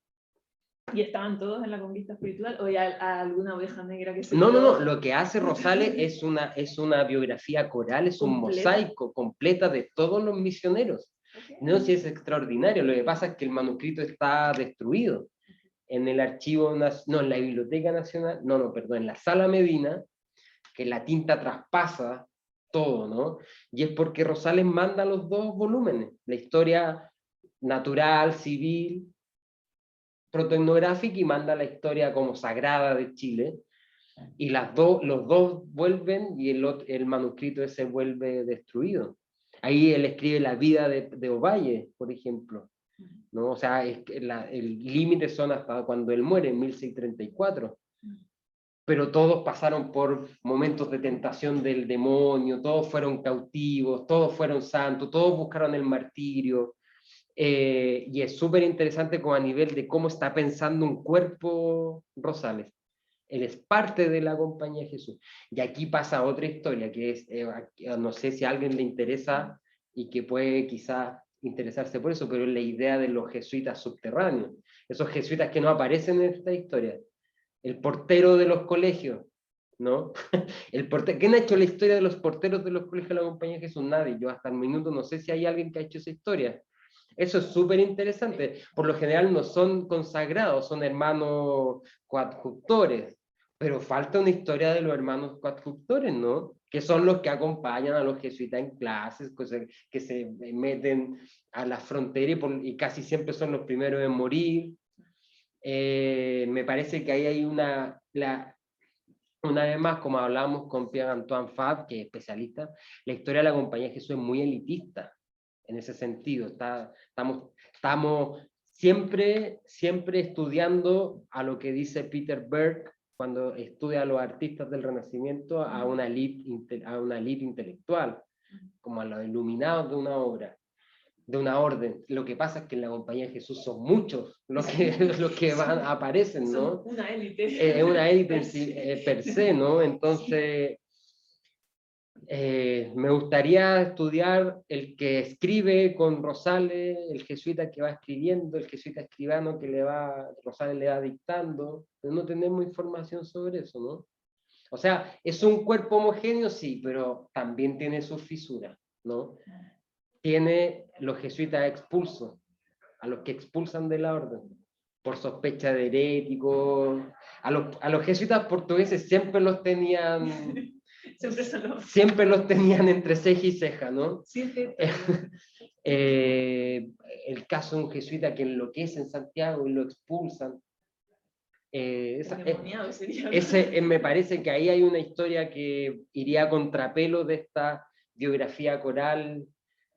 ¿Y estaban todos en la conquista espiritual? ¿O hay alguna oveja negra que se No, quedó? lo que hace Rosales es una biografía coral, es un mosaico completa de todos los misioneros. Okay. No sé si es extraordinario, lo que pasa es que el manuscrito está destruido. En el archivo, en la Biblioteca Nacional, en la Sala Medina, que la tinta traspasa todo, ¿no? Y es porque Rosales manda los dos volúmenes, la historia natural, civil, protoetnográfica, y manda la historia como sagrada de Chile, y los dos vuelven y el manuscrito ese vuelve destruido. Ahí él escribe la vida de Ovalle, por ejemplo, ¿no? O sea, el límite son hasta cuando él muere, en 1634. Pero todos pasaron por momentos de tentación del demonio, todos fueron cautivos, todos fueron santos, todos buscaron el martirio, y es súper interesante como a nivel de cómo está pensando un cuerpo Rosales. Él es parte de la Compañía de Jesús. Y aquí pasa otra historia, que es, no sé si a alguien le interesa y que puede quizás interesarse por eso, pero es la idea de los jesuitas subterráneos, esos jesuitas que no aparecen en esta historia. El portero de los colegios, ¿no? ¿Quién ha hecho la historia de los porteros de los colegios de la Compañía de Jesús? Nadie. Yo hasta el minuto no sé si hay alguien que ha hecho esa historia. Eso es súper interesante. Por lo general no son consagrados, son hermanos coadjutores, pero falta una historia de los hermanos coadjutores, ¿no? Que son los que acompañan a los jesuitas en clases, que se meten a la frontera y casi siempre son los primeros en morir. Me parece que ahí hay una vez más, como hablamos con Pierre-Antoine Fabre, que es especialista, la historia de la Compañía de Jesús es muy elitista en ese sentido. Estamos siempre estudiando a lo que dice Peter Berg cuando estudia a los artistas del Renacimiento, a una elite intelectual, como a los iluminados de una obra, de una orden. Lo que pasa es que en la Compañía de Jesús son muchos los que aparecen, ¿no? Una élite. Una élite per se, ¿no? Entonces, Me gustaría estudiar el que escribe con Rosales, el jesuita que va escribiendo, el jesuita escribano que Rosales le va dictando, pero no tenemos información sobre eso, ¿no? O sea, es un cuerpo homogéneo, sí, pero también tiene sus fisuras, ¿no? Tiene los jesuitas expulsos, a los que expulsan de la orden, por sospecha de heréticos. A los jesuitas portugueses siempre los tenían... Siempre los tenían entre ceja y ceja, ¿no? Sí, sí. El caso de un jesuita que enloquece en Santiago y lo expulsan. Me parece que ahí hay una historia que iría a contrapelo de esta biografía coral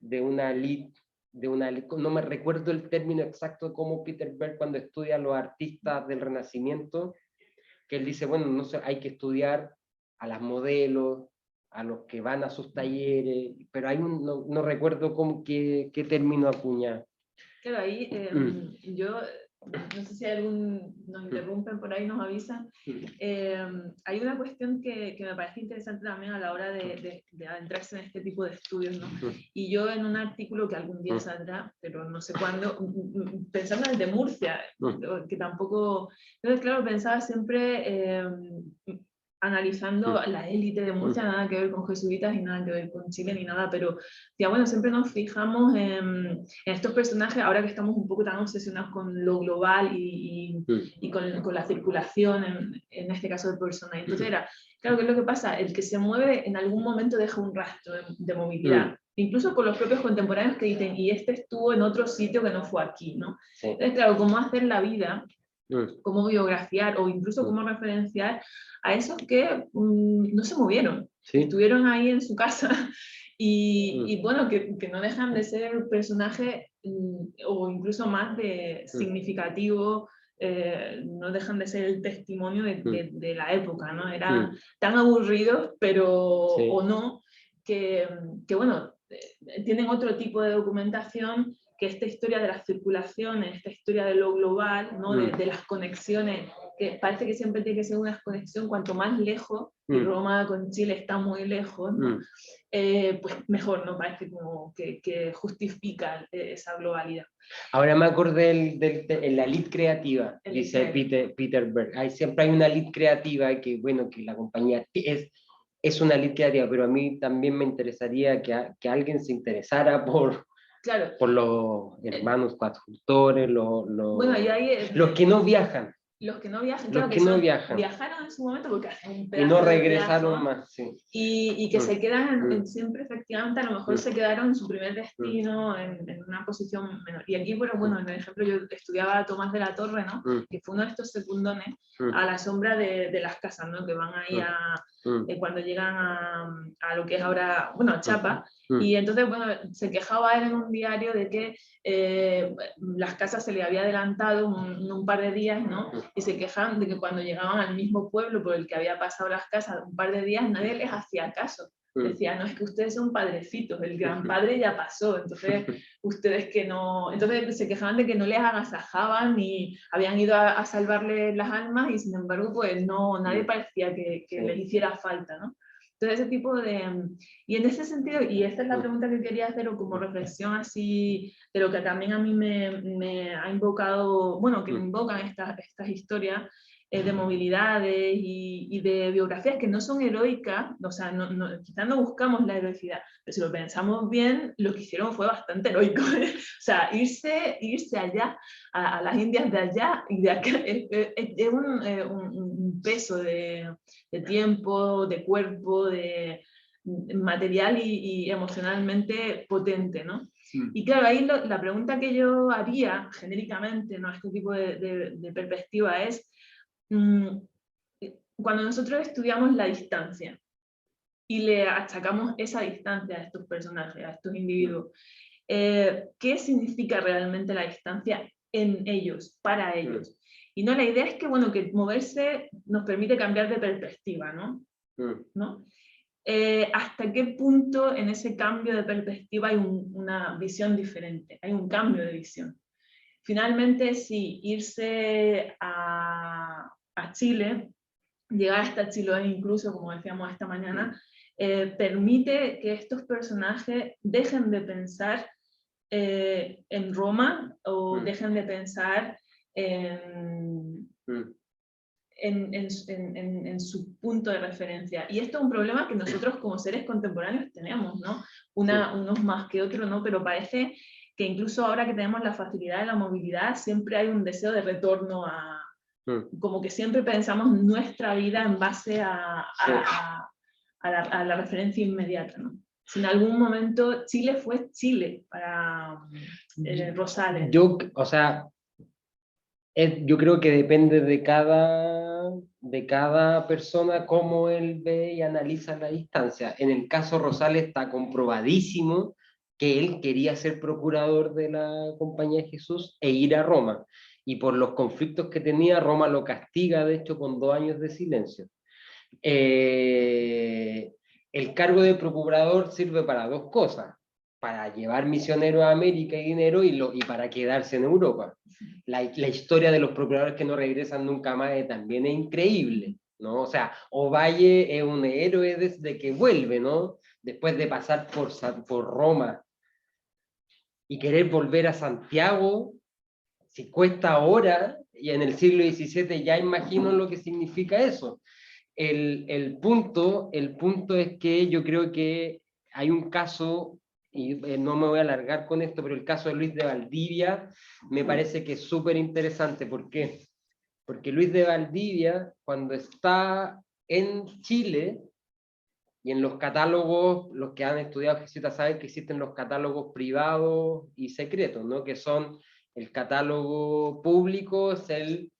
de una elite, no me recuerdo el término exacto como Peter Berg cuando estudia a los artistas del Renacimiento, que él dice, bueno, no sé, hay que estudiar a las modelos, a los que van a sus talleres, pero no recuerdo qué término acuña. Claro, ahí yo, no sé si nos interrumpen por ahí, nos avisan. Hay una cuestión que me parece interesante también a la hora de adentrarse en este tipo de estudios, ¿no? Y yo en un artículo que algún día saldrá, pero no sé cuándo, pensando en el de Murcia, que tampoco... Entonces, claro, pensaba siempre... analizando la élite de Murcia, nada que ver con jesuitas y nada que ver con Chile ni nada, pero ya bueno, siempre nos fijamos en estos personajes, ahora que estamos un poco tan obsesionados con lo global y con la circulación, en este caso de personas. Entonces era, claro, ¿qué es lo que pasa? El que se mueve en algún momento deja un rastro de movilidad. Incluso con los propios contemporáneos que dicen, y este estuvo en otro sitio que no fue aquí, ¿no? Sí. Entonces, claro, cómo hacer la vida, cómo biografiar o incluso cómo referenciar a esos que no se movieron, ¿sí? Estuvieron ahí en su casa y bueno, que no dejan de ser personajes o incluso más significativo, no dejan de ser el testimonio de la época, ¿no? Eran tan aburridos, pero o no, que bueno, tienen otro tipo de documentación que esta historia de las circulaciones, esta historia de lo global, ¿no? de las conexiones, que parece que siempre tiene que ser una conexión cuanto más lejos, y Roma con Chile está muy lejos, ¿no? Pues mejor, ¿no? Parece como que justifica esa globalidad. Ahora me acordé de la elite creativa, dice Peter Berg. Siempre hay una elite creativa que, bueno, que la compañía es una elite creativa, pero a mí también me interesaría que alguien se interesara por los hermanos coadjutores, bueno, los que no viajan. Los que no viajan, los que no viajan. Viajaron en su momento porque hacen un pedazo y no regresaron más, sí. Y que se quedan siempre, efectivamente, a lo mejor se quedaron en su primer destino, en una posición menor. Y aquí, bueno, en el ejemplo, yo estudiaba a Tomás de la Torre, ¿no? Que fue uno de estos secundones a la sombra de las casas, ¿no? Que van ahí cuando llegan a lo que es ahora, bueno, a Chapa. Y entonces, bueno, se quejaba él en un diario de que las casas se le había adelantado un par de días, ¿no? Y se quejaban de que cuando llegaban al mismo pueblo por el que había pasado las casas un par de días, nadie les hacía caso. Decía, no, es que ustedes son padrecitos, el gran padre ya pasó, entonces ustedes que no... Entonces se quejaban de que no les agasajaban y habían ido a salvarles las almas y sin embargo pues no, nadie parecía que les hiciera falta, ¿no? Entonces ese tipo de... Y en ese sentido, y esta es la pregunta que quería hacer o como reflexión así, de lo que también a mí me ha invocado, bueno, que me invocan estas historias de movilidades y de biografías que no son heroicas, o sea, quizás no buscamos la heroicidad, pero si lo pensamos bien, lo que hicieron fue bastante heroico, ¿eh? O sea, irse allá, a las Indias de allá y de acá, es un peso de tiempo, de cuerpo, de material y emocionalmente potente, ¿no? Y claro, ahí la pregunta que yo haría genéricamente, ¿no? Este tipo de perspectiva es, cuando nosotros estudiamos la distancia y le achacamos esa distancia a estos personajes, a estos individuos, ¿qué significa realmente la distancia en ellos, para ellos? Y no, la idea es que, bueno, que moverse nos permite cambiar de perspectiva, ¿no? ¿No? ¿Hasta qué punto en ese cambio de perspectiva hay una visión diferente? Hay un cambio de visión. Finalmente, sí, irse a Chile, llegar hasta Chiloé incluso, como decíamos esta mañana, permite que estos personajes dejen de pensar en Roma o dejen de pensar en su punto de referencia. Y esto es un problema que nosotros como seres contemporáneos tenemos, ¿no? Unos más que otros, ¿no? Pero parece que incluso ahora que tenemos la facilidad de la movilidad, siempre hay un deseo de retorno a... Como que siempre pensamos nuestra vida en base a la referencia inmediata, ¿no? Si en algún momento Chile fue Chile para Rosales. Yo creo que depende de cada persona cómo él ve y analiza la distancia. En el caso Rosales está comprobadísimo que él quería ser procurador de la Compañía de Jesús e ir a Roma. Y por los conflictos que tenía, Roma lo castiga, de hecho, con 2 años de silencio. El cargo de procurador sirve para 2 cosas: para llevar misioneros a América y dinero, y para quedarse en Europa. La historia de los procuradores que no regresan nunca más también es increíble, ¿no? O sea, Ovalle es un héroe desde que vuelve, ¿no? Después de pasar por Roma y querer volver a Santiago, si cuesta ahora, y en el siglo XVII ya imagino lo que significa eso. El punto es que yo creo que hay un caso, y no me voy a alargar con esto, pero el caso de Luis de Valdivia me parece que es súper interesante. ¿Por qué? Porque Luis de Valdivia, cuando está en Chile, y en los catálogos, los que han estudiado jesuitas saben que existen los catálogos privados y secretos, ¿no? Que son el catálogo público, es el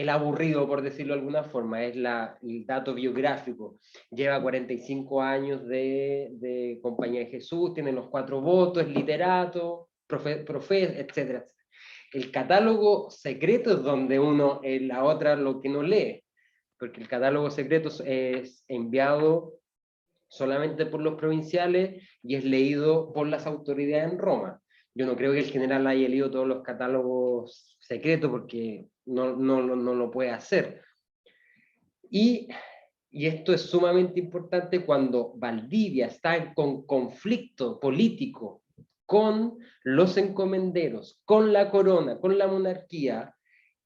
aburrido, por decirlo de alguna forma, es el dato biográfico. Lleva 45 años de Compañía de Jesús, tiene los 4 votos, es literato, profe, etc. El catálogo secreto es donde uno, la otra, lo que no lee, porque el catálogo secreto es enviado solamente por los provinciales y es leído por las autoridades en Roma. Yo no creo que el general haya leído todos los catálogos secretos porque no lo puede hacer. Y esto es sumamente importante cuando Valdivia está con conflicto político con los encomenderos, con la corona, con la monarquía.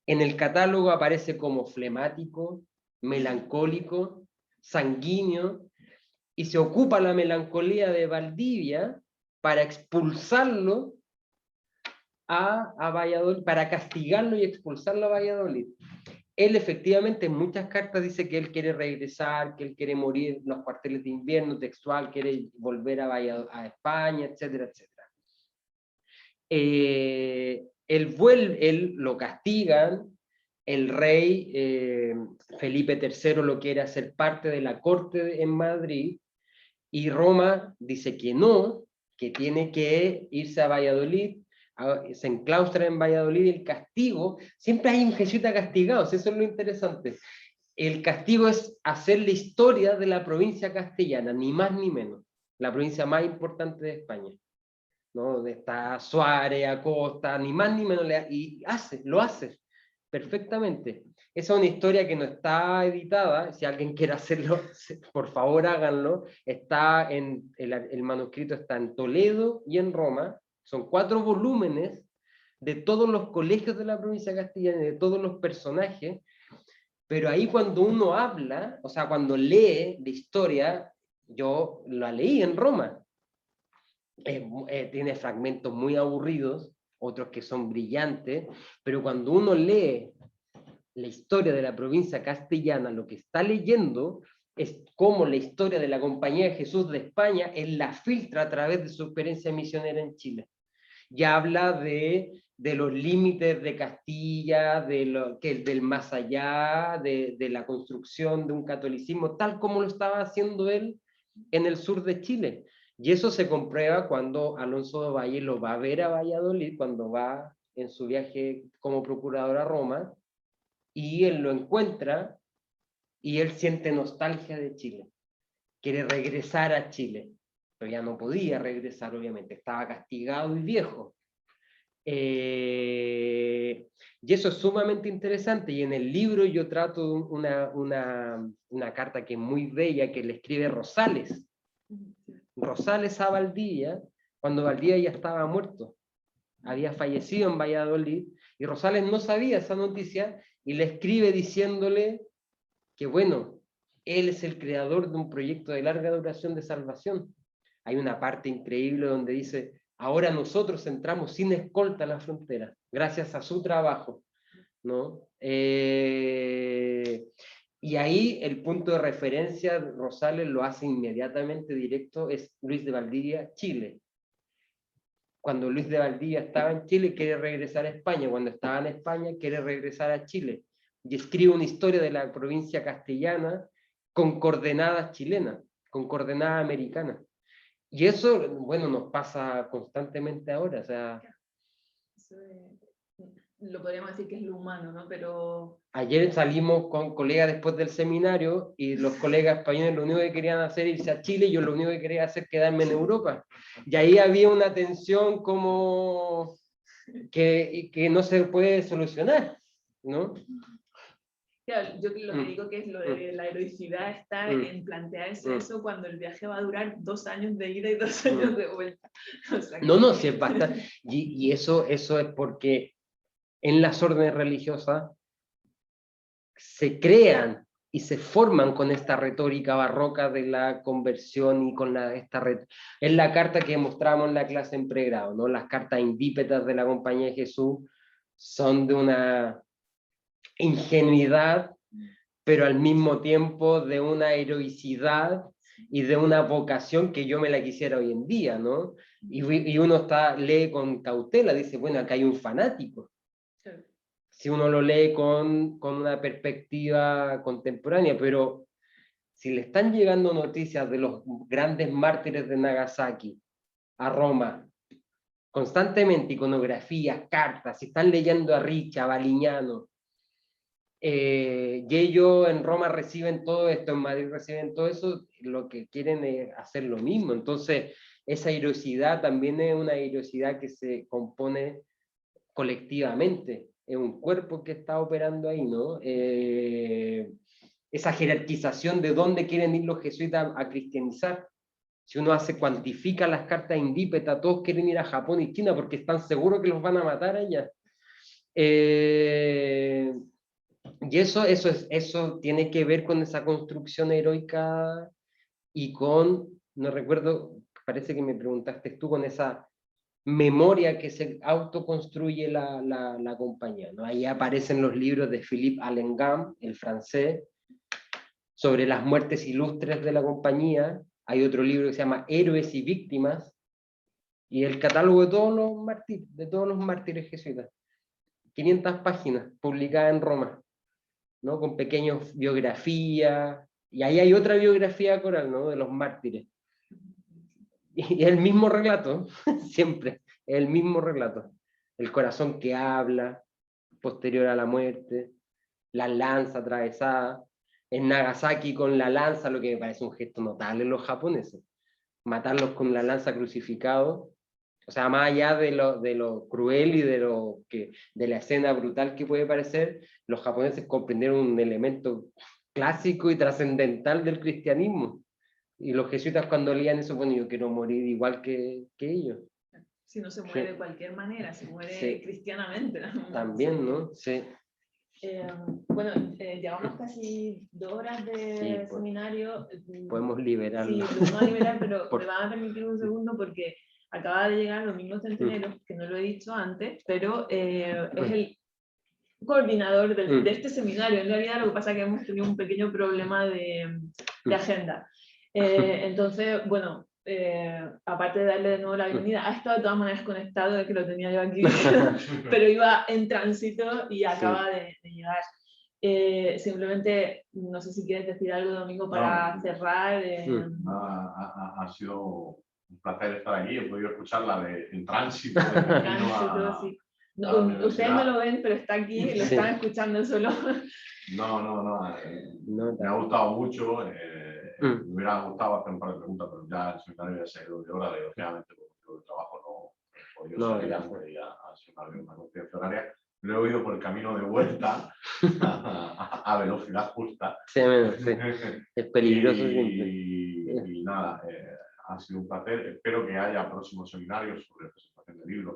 En el catálogo aparece como flemático, melancólico, sanguíneo, y se ocupa la melancolía de Valdivia para expulsarlo a Valladolid, para castigarlo y expulsarlo a Valladolid. Él efectivamente en muchas cartas dice que él quiere regresar, que él quiere morir en los cuarteles de invierno, textual, quiere volver a España, etcétera, etcétera. Él lo castigan, el rey Felipe III lo quiere hacer parte de la corte en Madrid, y Roma dice que no, que tiene que irse a Valladolid, se enclaustra en Valladolid. Y el castigo, siempre hay un jesuita castigado, eso es lo interesante. El castigo es hacer la historia de la provincia castellana, ni más ni menos, la provincia más importante de España, ¿no? Donde está Suárez, Acosta, ni más ni menos, y lo hace perfectamente. Esa es una historia que no está editada. Si alguien quiere hacerlo, por favor háganlo. Está el manuscrito está en Toledo y en Roma. Son 4 volúmenes de todos los colegios de la provincia castellana, de todos los personajes. Pero ahí cuando uno habla, o sea, cuando lee la historia, yo la leí en Roma. Tiene fragmentos muy aburridos, otros que son brillantes, pero cuando uno lee la historia de la provincia castellana, lo que está leyendo es cómo la historia de la Compañía de Jesús de España, él la filtra a través de su experiencia misionera en Chile. Y habla de los límites de Castilla, del más allá, de la construcción de un catolicismo, tal como lo estaba haciendo él en el sur de Chile. Y eso se comprueba cuando Alonso de Valle lo va a ver a Valladolid, cuando va en su viaje como procurador a Roma, y él lo encuentra y él siente nostalgia de Chile. Quiere regresar a Chile, pero ya no podía regresar, obviamente, estaba castigado y viejo. Y eso es sumamente interesante, y en el libro yo trato una carta que es muy bella, que le escribe Rosales. Rosales a Valdivia, cuando Valdivia ya estaba muerto. Había fallecido en Valladolid, y Rosales no sabía esa noticia, y le escribe diciéndole que bueno, él es el creador de un proyecto de larga duración de salvación. Hay una parte increíble donde dice, ahora nosotros entramos sin escolta a la frontera, gracias a su trabajo, ¿no? Y ahí el punto de referencia, Rosales lo hace inmediatamente directo, es Luis de Valdivia, Chile. Cuando Luis de Valdivia estaba en Chile, quiere regresar a España. Cuando estaba en España, quiere regresar a Chile. Y escribe una historia de la provincia castellana con coordenadas chilenas, con coordenadas americanas. Y eso, bueno, nos pasa constantemente ahora. O sea, lo podríamos decir que es lo humano, ¿no? Pero... Ayer salimos con colegas después del seminario y los colegas españoles lo único que querían hacer era irse a Chile, y yo lo único que quería hacer era quedarme en Europa. Y ahí había una tensión como que no se puede solucionar, ¿no? Claro, yo lo que digo que es lo de la heroicidad está en plantearse eso cuando el viaje va a durar 2 años de ida y 2 años de vuelta. O sea, No, sí es bastante. Y eso es porque en las órdenes religiosas se crean y se forman con esta retórica barroca de la conversión y con es la carta que mostramos en la clase en pregrado, ¿no? Las cartas indípetas de la Compañía de Jesús son de una ingenuidad, pero al mismo tiempo de una heroicidad y de una vocación que yo me la quisiera hoy en día, ¿no? Y uno lee con cautela, dice, bueno, acá hay un fanático. Si uno lo lee con una perspectiva contemporánea, pero si le están llegando noticias de los grandes mártires de Nagasaki a Roma, constantemente iconografías, cartas, si están leyendo a Richa, a Baliñano, y ellos en Roma reciben todo esto, en Madrid reciben todo eso, lo que quieren es hacer lo mismo. Entonces, esa heroicidad también es una heroicidad que se compone colectivamente, es un cuerpo que está operando ahí, ¿no? Esa jerarquización de dónde quieren ir los jesuitas a cristianizar. Si uno cuantifica las cartas indípetas, todos quieren ir a Japón y China porque están seguros que los van a matar allá. Y eso tiene que ver con esa construcción heroica y no recuerdo, parece que me preguntaste tú, con esa memoria que se autoconstruye la compañía, ¿no? Ahí aparecen los libros de Philippe Allengam, el francés, sobre las muertes ilustres de la compañía. Hay otro libro que se llama Héroes y Víctimas, y el catálogo de todos los mártires jesuitas. 500 páginas, publicadas en Roma, ¿no? Con pequeñas biografías, y ahí hay otra biografía coral, ¿no? De los mártires. Y el mismo relato, siempre, el mismo relato. El corazón que habla, posterior a la muerte, la lanza atravesada. En Nagasaki con la lanza, lo que me parece un gesto notable en los japoneses. Matarlos con la lanza crucificado. O sea, más allá de lo cruel y de la escena brutal que puede parecer, los japoneses comprendieron un elemento clásico y trascendental del cristianismo. Y los jesuitas cuando leían eso, bueno, yo quiero morir igual que ellos. Si no se muere de cualquier manera, se muere cristianamente, ¿no? También, ¿no? Sí. Bueno, llevamos casi 2 horas de seminario. Podemos liberarlo. Sí, podemos liberar, pero me van a permitir un segundo porque acaba de llegar Domingo Centenero, que no lo he dicho antes, pero es el coordinador de este seminario. En realidad lo que pasa es que hemos tenido un pequeño problema de agenda. Entonces, bueno, aparte de darle de nuevo la bienvenida, ha estado de todas maneras conectado, es que lo tenía yo aquí, pero iba en tránsito y acaba de llegar. Simplemente, no sé si quieres decir algo, Domingo, para cerrar. Ha sido un placer estar aquí, he podido escucharla en tránsito. Sí. No, ustedes no lo ven, pero está aquí, lo están escuchando solo. No, me ha gustado mucho. Me hubiera gustado hacer un par de preguntas, pero ya el seminario ya se ha ido de hora, desgraciadamente, porque el trabajo no he podido salir antes y ha sido una conciencia horaria. Lo he oído por el camino de vuelta a velocidad justa. Sí, sí. Es peligroso siempre. Y nada, ha sido un placer. Espero que haya próximos seminarios sobre presentación de libros.